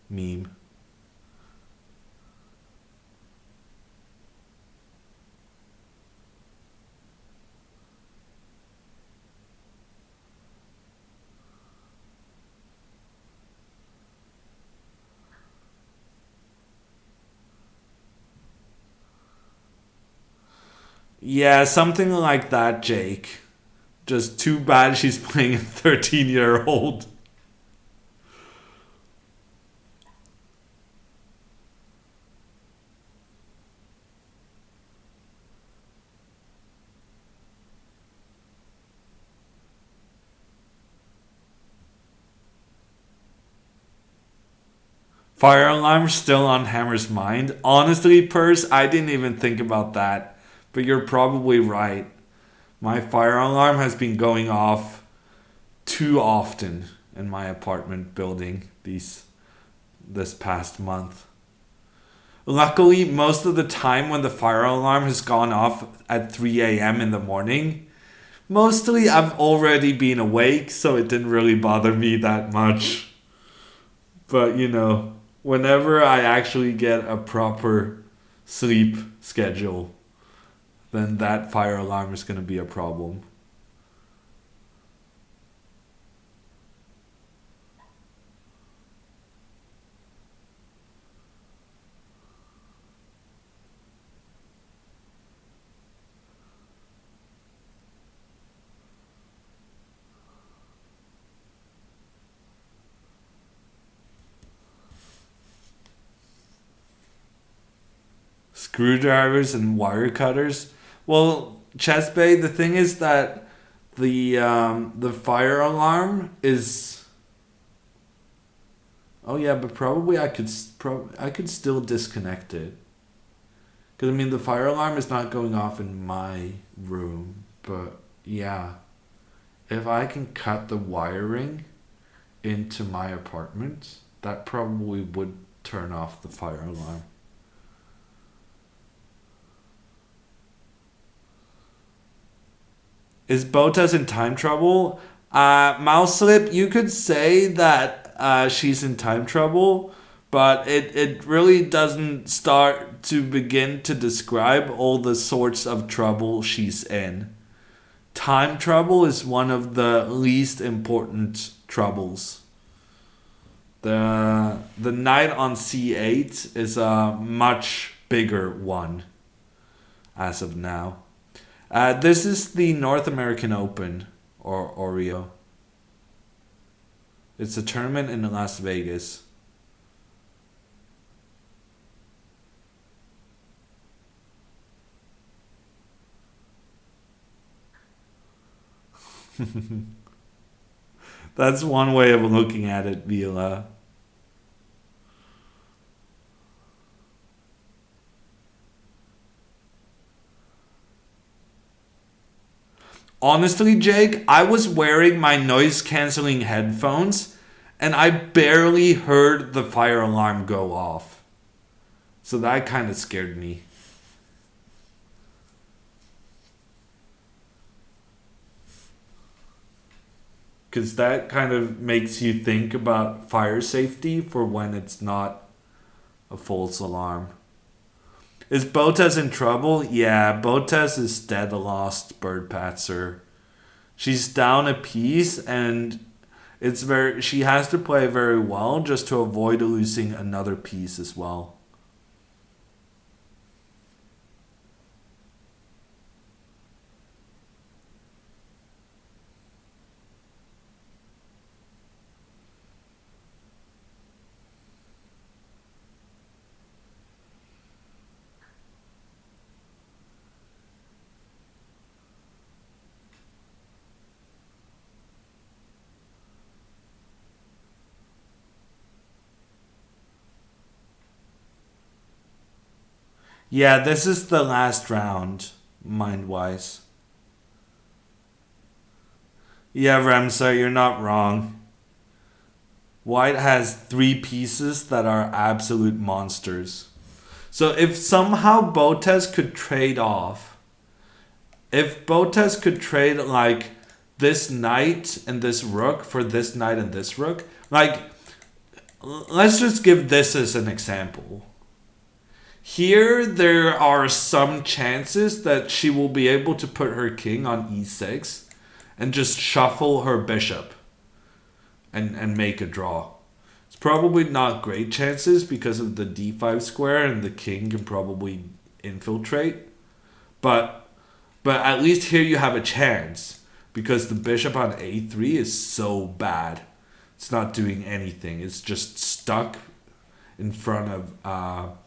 meme. Yeah, something like that, Jake. Just too bad she's playing a 13-year-old. Fire alarm still on Hammer's mind. Honestly, Purse, I didn't even think about that. But you're probably right. My fire alarm has been going off too often in my apartment building this past month. Luckily, most of the time when the fire alarm has gone off at 3 a.m. in the morning, mostly I've already been awake, so it didn't really bother me that much. But, you know, whenever I actually get a proper sleep schedule, then that fire alarm is going to be a problem. Screwdrivers and wire cutters. Well, Chesbay, the thing is that the fire alarm is... Oh yeah, but probably I could still disconnect it. Because I mean, the fire alarm is not going off in my room, but yeah, if I can cut the wiring into my apartment, that probably would turn off the fire alarm. Is Botez in time trouble? Mouse Slip, you could say that she's in time trouble, but it really doesn't start to begin to describe all the sorts of trouble she's in. Time trouble is one of the least important troubles. The knight on c8 is a much bigger one as of now. This is the North American Open, or Oreo. It's a tournament in Las Vegas. That's one way of looking at it, Vila. Honestly, Jake, I was wearing my noise canceling headphones and I barely heard the fire alarm go off. So that kind of scared me. Because that kind of makes you think about fire safety for when it's not a false alarm. Is Botez in trouble? Yeah, Botez is dead lost, Bird Patzer. She's down a piece and she has to play very well just to avoid losing another piece as well. Yeah, this is the last round, mind-wise. Yeah, Ramsar, you're not wrong. White has 3 pieces that are absolute monsters. So if somehow Botez could trade off, if Botez could trade like this knight and this rook for this knight and this rook, like let's just give this as an example. Here, there are some chances that she will be able to put her king on e6 and just shuffle her bishop and make a draw. It's probably not great chances because of the d5 square and the king can probably infiltrate. But at least here you have a chance because the bishop on a3 is so bad. It's not doing anything. It's just stuck in front of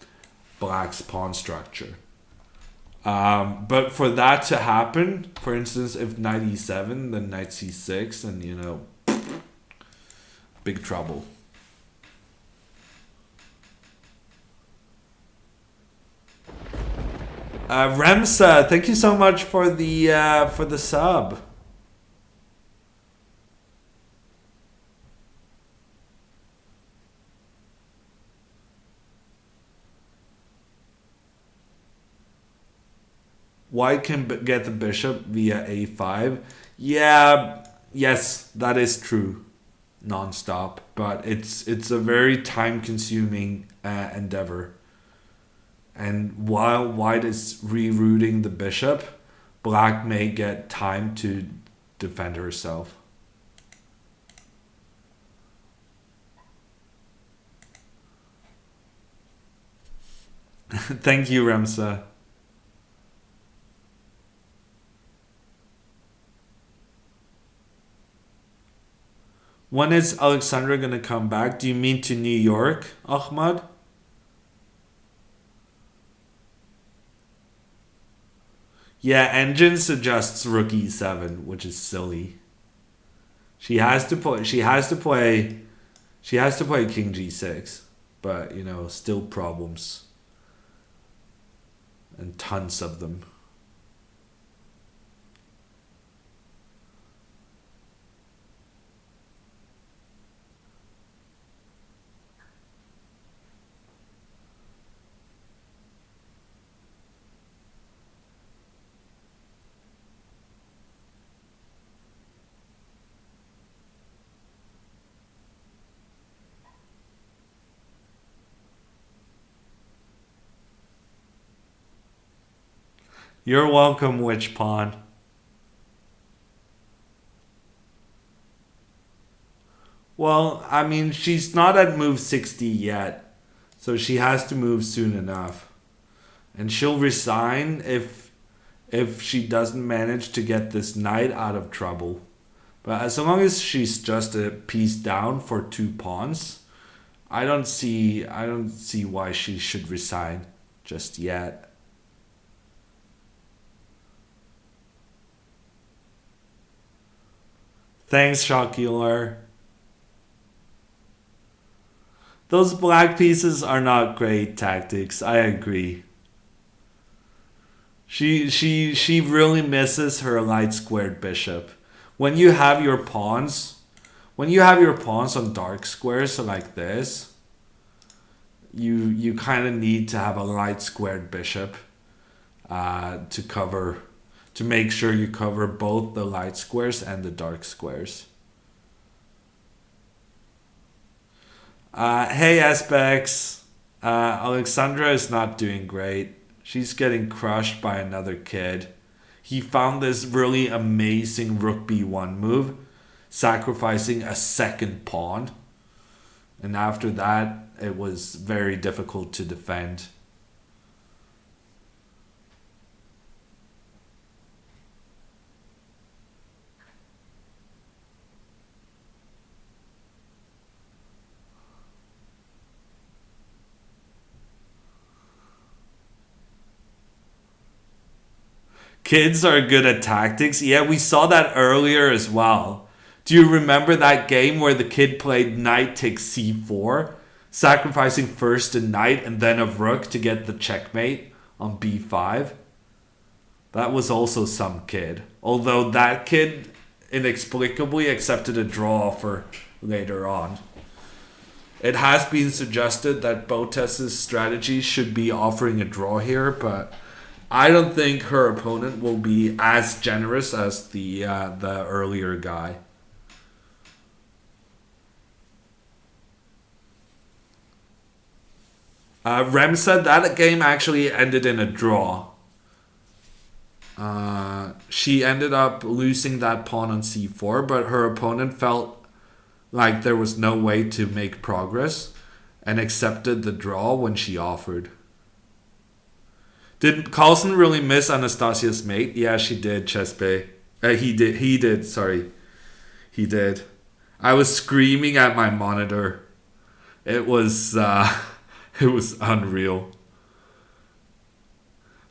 Black's pawn structure. But for that to happen, for instance, if knight e7, then knight c6, and big trouble. Remsa, thank you so much for the sub. White can get the bishop via a5. Yeah, yes, that is true. Non-stop, but it's a very time-consuming endeavor. And while White is rerouting the bishop, Black may get time to defend herself. Thank you, Remsa. When is Alexandra gonna come back? Do you mean to New York, Ahmad? Yeah, engine suggests rook e7, which is silly. She has to play king g6, but still problems. And tons of them. You're welcome, Witch Pawn. Well, I mean, she's not at move 60 yet, so she has to move soon enough. And she'll resign if she doesn't manage to get this knight out of trouble. But as long as she's just a piece down for 2 pawns, I don't see why she should resign just yet. Thanks, Shockhealer. Those black pieces are not great tactics, I agree. She really misses her light squared bishop. When you have your pawns on dark squares like this, you kind of need to have a light squared bishop to make sure you cover both the light squares and the dark squares. Hey Specs, Alexandra is not doing great. She's getting crushed by another kid. He found this really amazing rook b1 move, sacrificing a second pawn. And after that, it was very difficult to defend. Kids are good at tactics. Yeah, we saw that earlier as well. Do you remember that game where the kid played knight takes c4, sacrificing first a knight and then a rook to get the checkmate on b5? That was also some kid. Although that kid inexplicably accepted a draw offer later on. It has been suggested that Botez's strategy should be offering a draw here, but I don't think her opponent will be as generous as the earlier guy. Rem said that game actually ended in a draw. She ended up losing that pawn on c4, but her opponent felt like there was no way to make progress and accepted the draw when she offered. Did Carlson really miss Anastasia's mate? Yeah, she did, Chespe. He did, sorry. He did. I was screaming at my monitor. It was unreal.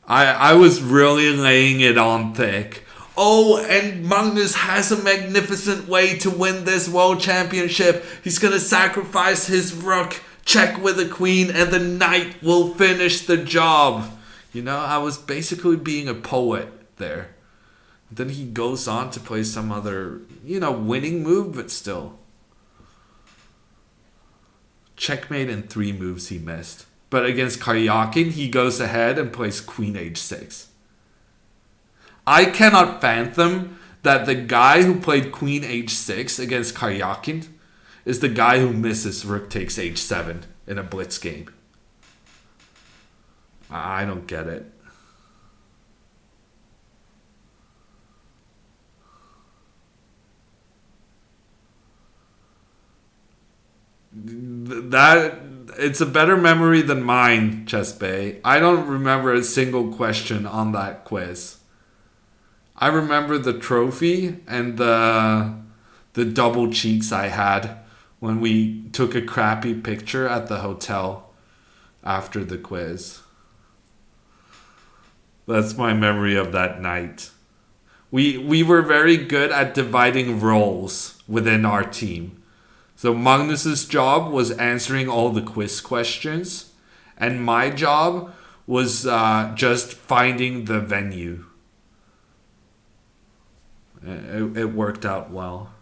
I was really laying it on thick. Oh, and Magnus has a magnificent way to win this world championship. He's gonna sacrifice his rook, check with the queen, and the knight will finish the job. You know, I was basically being a poet there. Then he goes on to play some other, winning move, but still. Checkmate in 3 moves he missed. But against Karyakin, he goes ahead and plays queen h6. I cannot fathom that the guy who played queen h6 against Karyakin is the guy who misses rook takes h7 in a blitz game. I don't get it. It's a better memory than mine, Chespe. I don't remember a single question on that quiz. I remember the trophy and the double cheeks I had when we took a crappy picture at the hotel after the quiz. That's my memory of that night. We were very good at dividing roles within our team. So Magnus's job was answering all the quiz questions, and my job was just finding the venue. It worked out well.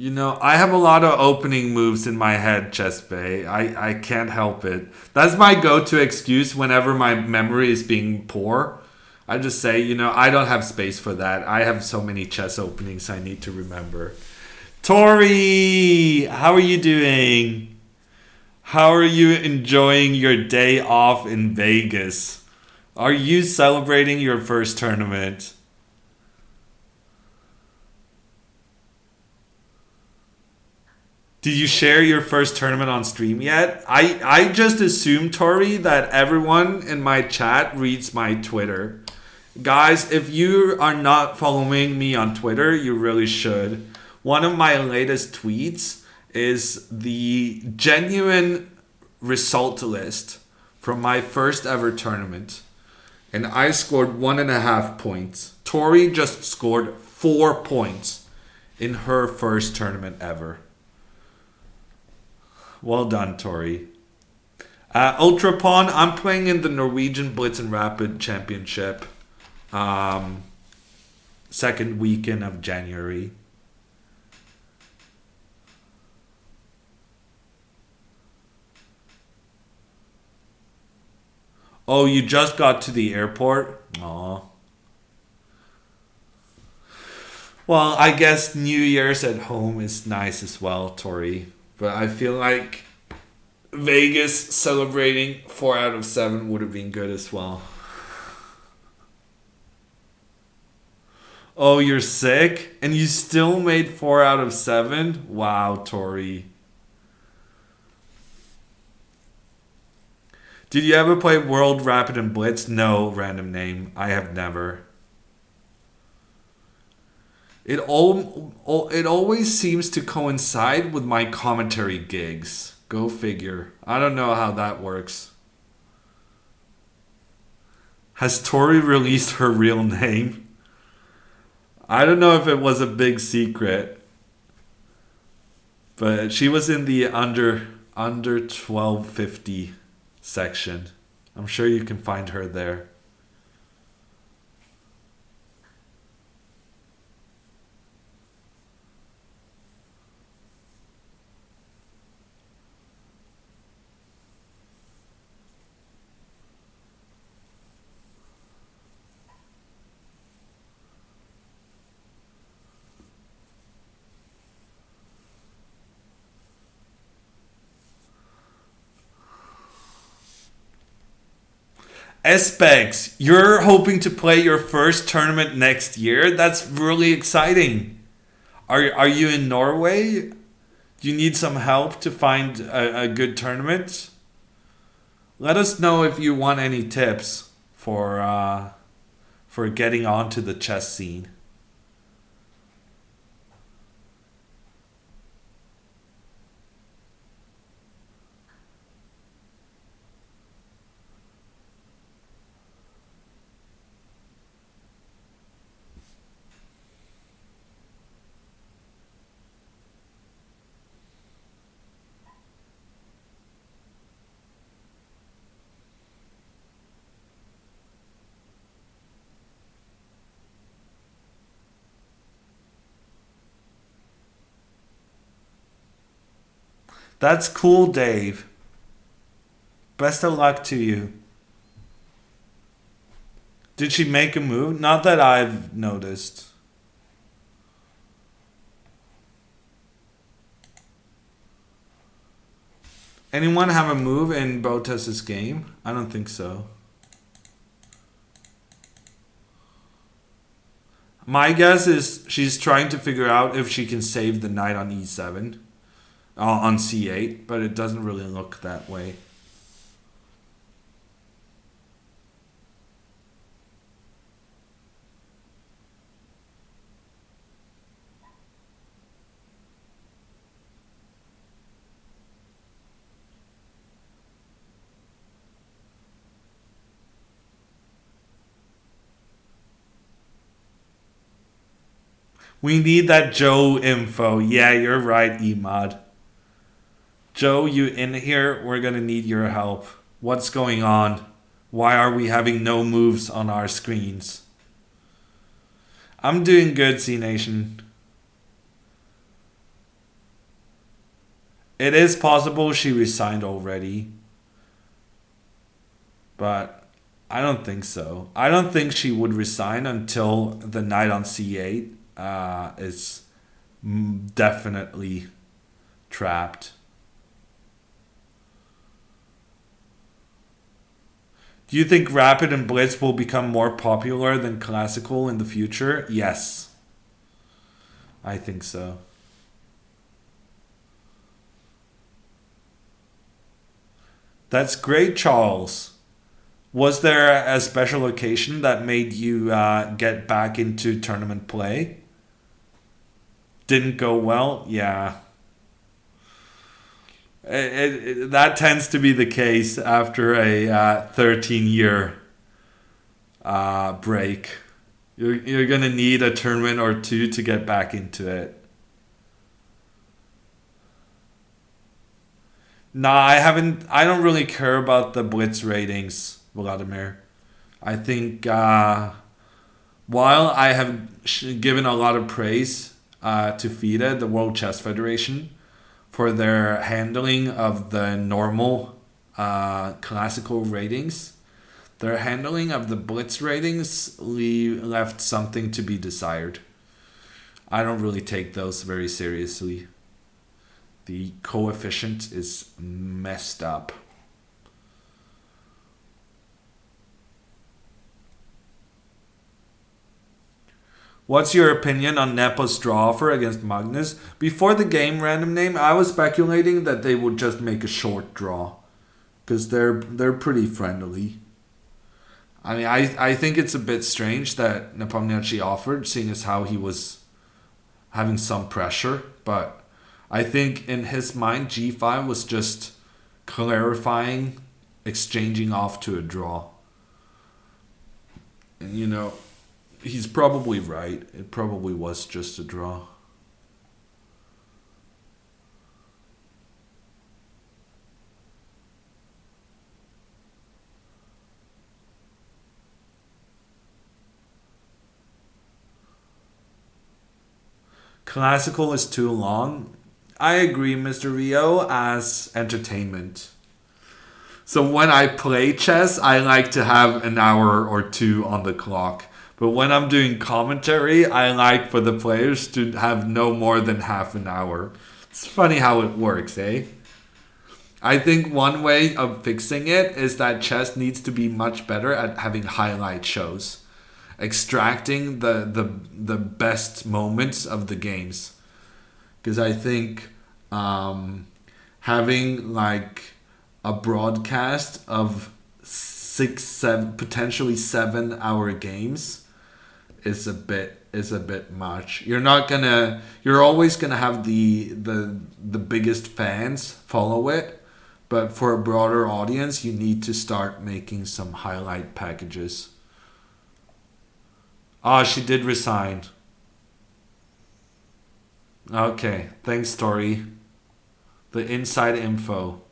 I have a lot of opening moves in my head, Chespe. I can't help it. That's my go-to excuse whenever my memory is being poor. I just say, I don't have space for that. I have so many chess openings I need to remember. Tori, how are you doing? How are you enjoying your day off in Vegas? Are you celebrating your first tournament? Did you share your first tournament on stream yet? I just assume, Tori, that everyone in my chat reads my Twitter. Guys, if you are not following me on Twitter, you really should. One of my latest tweets is the genuine result list from my first ever tournament. And I scored 1.5 points. Tori just scored 4 points in her first tournament ever. Well done, Tori. Ultrapon, I'm playing in the Norwegian Blitz and Rapid Championship. Second weekend of January. Oh, you just got to the airport? Aw. Well, I guess New Year's at home is nice as well, Tori. But I feel like Vegas celebrating 4 out of 7 would have been good as well. Oh, you're sick? And you still made 4 out of 7? Wow, Tori. Did you ever play World Rapid and Blitz? No, random name. I have never. It always seems to coincide with my commentary gigs. Go figure. I don't know how that works. Has Tori released her real name? I don't know if it was a big secret. But she was in the under 1250 section. I'm sure you can find her there. Specs, you're hoping to play your first tournament next year? That's really exciting. Are you in Norway? Do you need some help to find a good tournament? Let us know if you want any tips for getting onto the chess scene. That's cool, Dave. Best of luck to you. Did she make a move? Not that I've noticed. Anyone have a move in Botez's game? I don't think so. My guess is she's trying to figure out if she can save the knight on e7, on c8, but it doesn't really look that way. We need that Joe info. Yeah, you're right, Emod. Joe, you in here? We're gonna need your help. What's going on? Why are we having no moves on our screens? I'm doing good, C Nation. It is possible she resigned already. But I don't think so. I don't think she would resign until the knight on c8 is definitely trapped. Do you think Rapid and Blitz will become more popular than Classical in the future? Yes. I think so. That's great, Charles. Was there a special occasion that made you get back into tournament play? Didn't go well? Yeah. That tends to be the case after a 13-year break. You're going to need a tournament or two to get back into it. Nah, I haven't. I don't really care about the Blitz ratings, Vladimir. I think while I have given a lot of praise to FIDE, the World Chess Federation, for their handling of the normal classical ratings, their handling of the Blitz ratings left something to be desired. I don't really take those very seriously. The coefficient is messed up. What's your opinion on Nepo's draw offer against Magnus? Before the game random name, I was speculating that they would just make a short draw. Because they're pretty friendly. I mean, I think it's a bit strange that Nepomniachtchi offered, seeing as how he was having some pressure, but I think in his mind, G5 was just clarifying, exchanging off to a draw. And he's probably right. It probably was just a draw. Classical is too long. I agree, Mr. Rio, as entertainment. So when I play chess, I like to have an hour or two on the clock. But when I'm doing commentary, I like for the players to have no more than half an hour. It's funny how it works, eh? I think one way of fixing it is that chess needs to be much better at having highlight shows. Extracting the best moments of the games. Because I think having like a broadcast of 6, 7, potentially 7 hour games is a bit much. You're always gonna have the biggest fans follow it, but for a broader audience, you need to start making some highlight packages. She did resign. Okay, thanks, Tori. The inside info.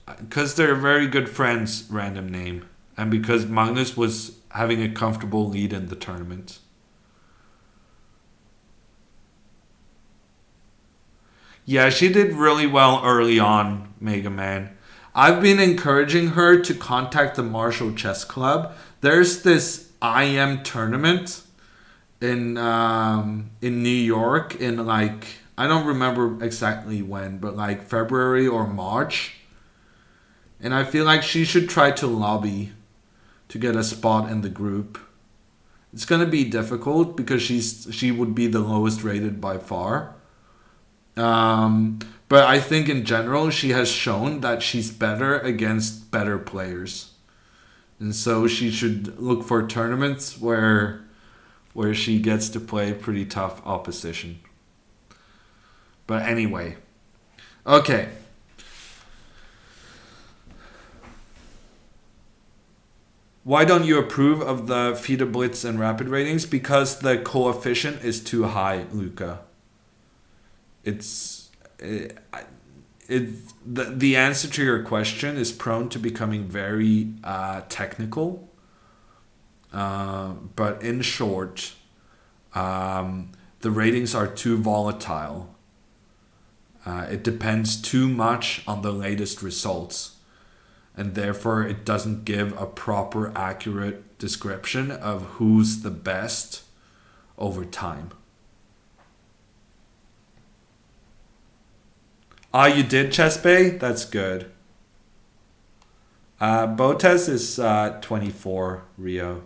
Because they're very good friends, random name. And because Magnus was having a comfortable lead in the tournament. Yeah, she did really well early on, Mega Man. I've been encouraging her to contact the Marshall Chess Club. There's this IM tournament in New York in like, I don't remember exactly when, but like February or March. And I feel like she should try to lobby to get a spot in the group. It's gonna be difficult because she would be the lowest rated by far. But I think in general she has shown that she's better against better players. And so she should look for tournaments where she gets to play pretty tough opposition. But anyway. Okay. Why don't you approve of the FIDE Blitz and Rapid ratings? Because the coefficient is too high, Luca. The answer to your question is prone to becoming very technical. But in short, the ratings are too volatile. It depends too much on the latest results, and therefore it doesn't give a proper, accurate description of who's the best over time. Ah, you did Chess Bay? That's good. Botez is 24, Rio.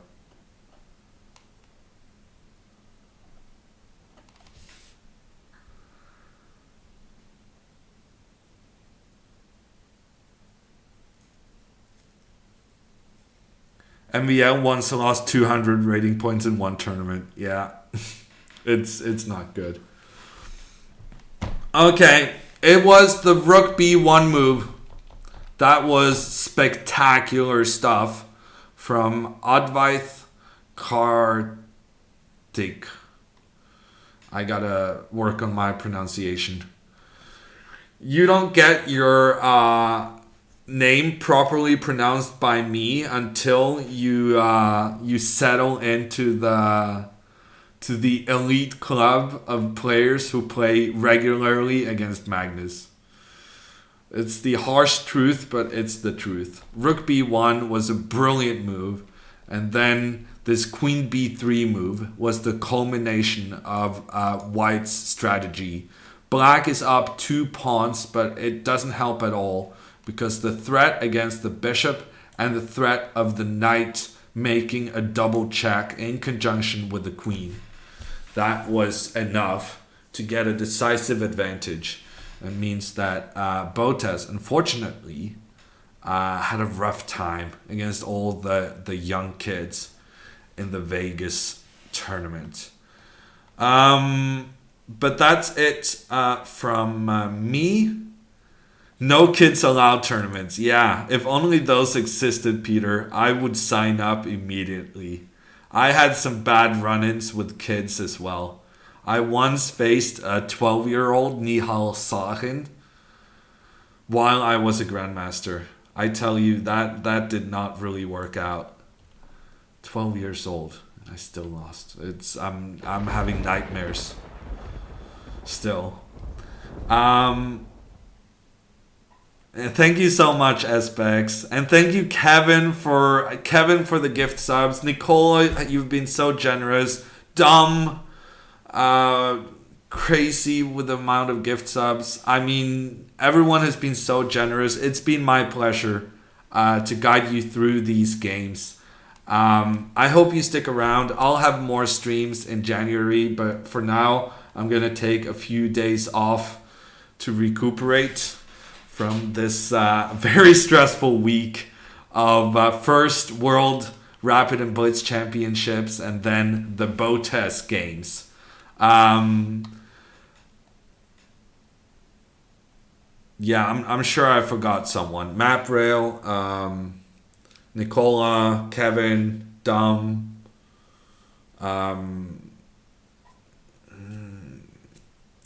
MVL once lost 200 rating points in one tournament. Yeah, it's not good. Okay, it was the Rook B1 move. That was spectacular stuff from Ludvig Kartik. I gotta work on my pronunciation. You don't get your name properly pronounced by me until you settle into the elite club of players who play regularly against Magnus. It's the harsh truth, but it's the truth. Rook B1 was a brilliant move, and then this Queen B3 move was the culmination of White's strategy. Black is up 2 pawns, but it doesn't help at all, because the threat against the bishop and the threat of the knight making a double check in conjunction with the queen, that was enough to get a decisive advantage. It means that Botez, unfortunately, had a rough time against all the young kids in the Vegas tournament. But that's it from me. No kids allowed tournaments. Yeah, if only those existed, Peter, I would sign up immediately. I had some bad run-ins with kids as well. I once faced a 12-year-old Nihal Sahin while I was a Grandmaster. I tell you, that did not really work out. 12 years old, I still lost. I'm having nightmares still. And thank you so much, SBEX. And thank you, Kevin, for the gift subs. Nicola, you've been so generous. Dumb. Crazy with the amount of gift subs. I mean, everyone has been so generous. It's been my pleasure to guide you through these games. I hope you stick around. I'll have more streams in January, but for now, I'm gonna take a few days off to recuperate from this very stressful week of first World Rapid and Blitz Championships and then the Botez games. Yeah, I'm sure I forgot someone. MapRail, Nicola, Kevin, Dom,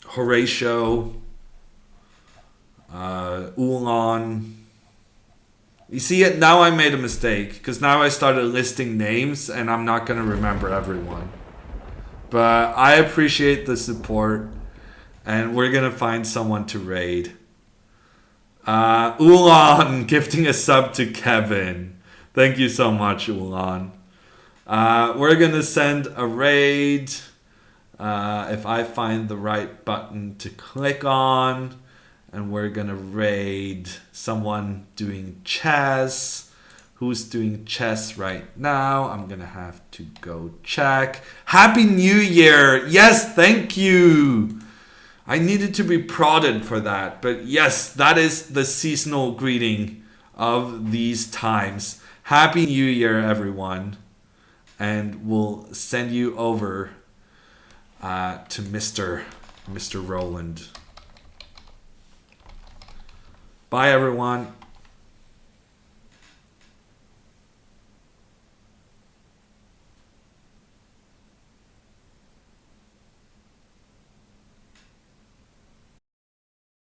Horatio, Ulan. You see it now. I made a mistake because now I started listing names and I'm not gonna remember everyone. But I appreciate the support, and we're gonna find someone to raid. Ulan gifting a sub to Kevin. Thank you so much, Ulan. We're gonna send a raid. If I find the right button to click on, and we're gonna raid someone doing chess. Who's doing chess right now? I'm gonna have to go check. Happy New Year! Yes, thank you! I needed to be prodded for that, but yes, that is the seasonal greeting of these times. Happy New Year, everyone. And we'll send you over to Mr. Roland. Bye, everyone.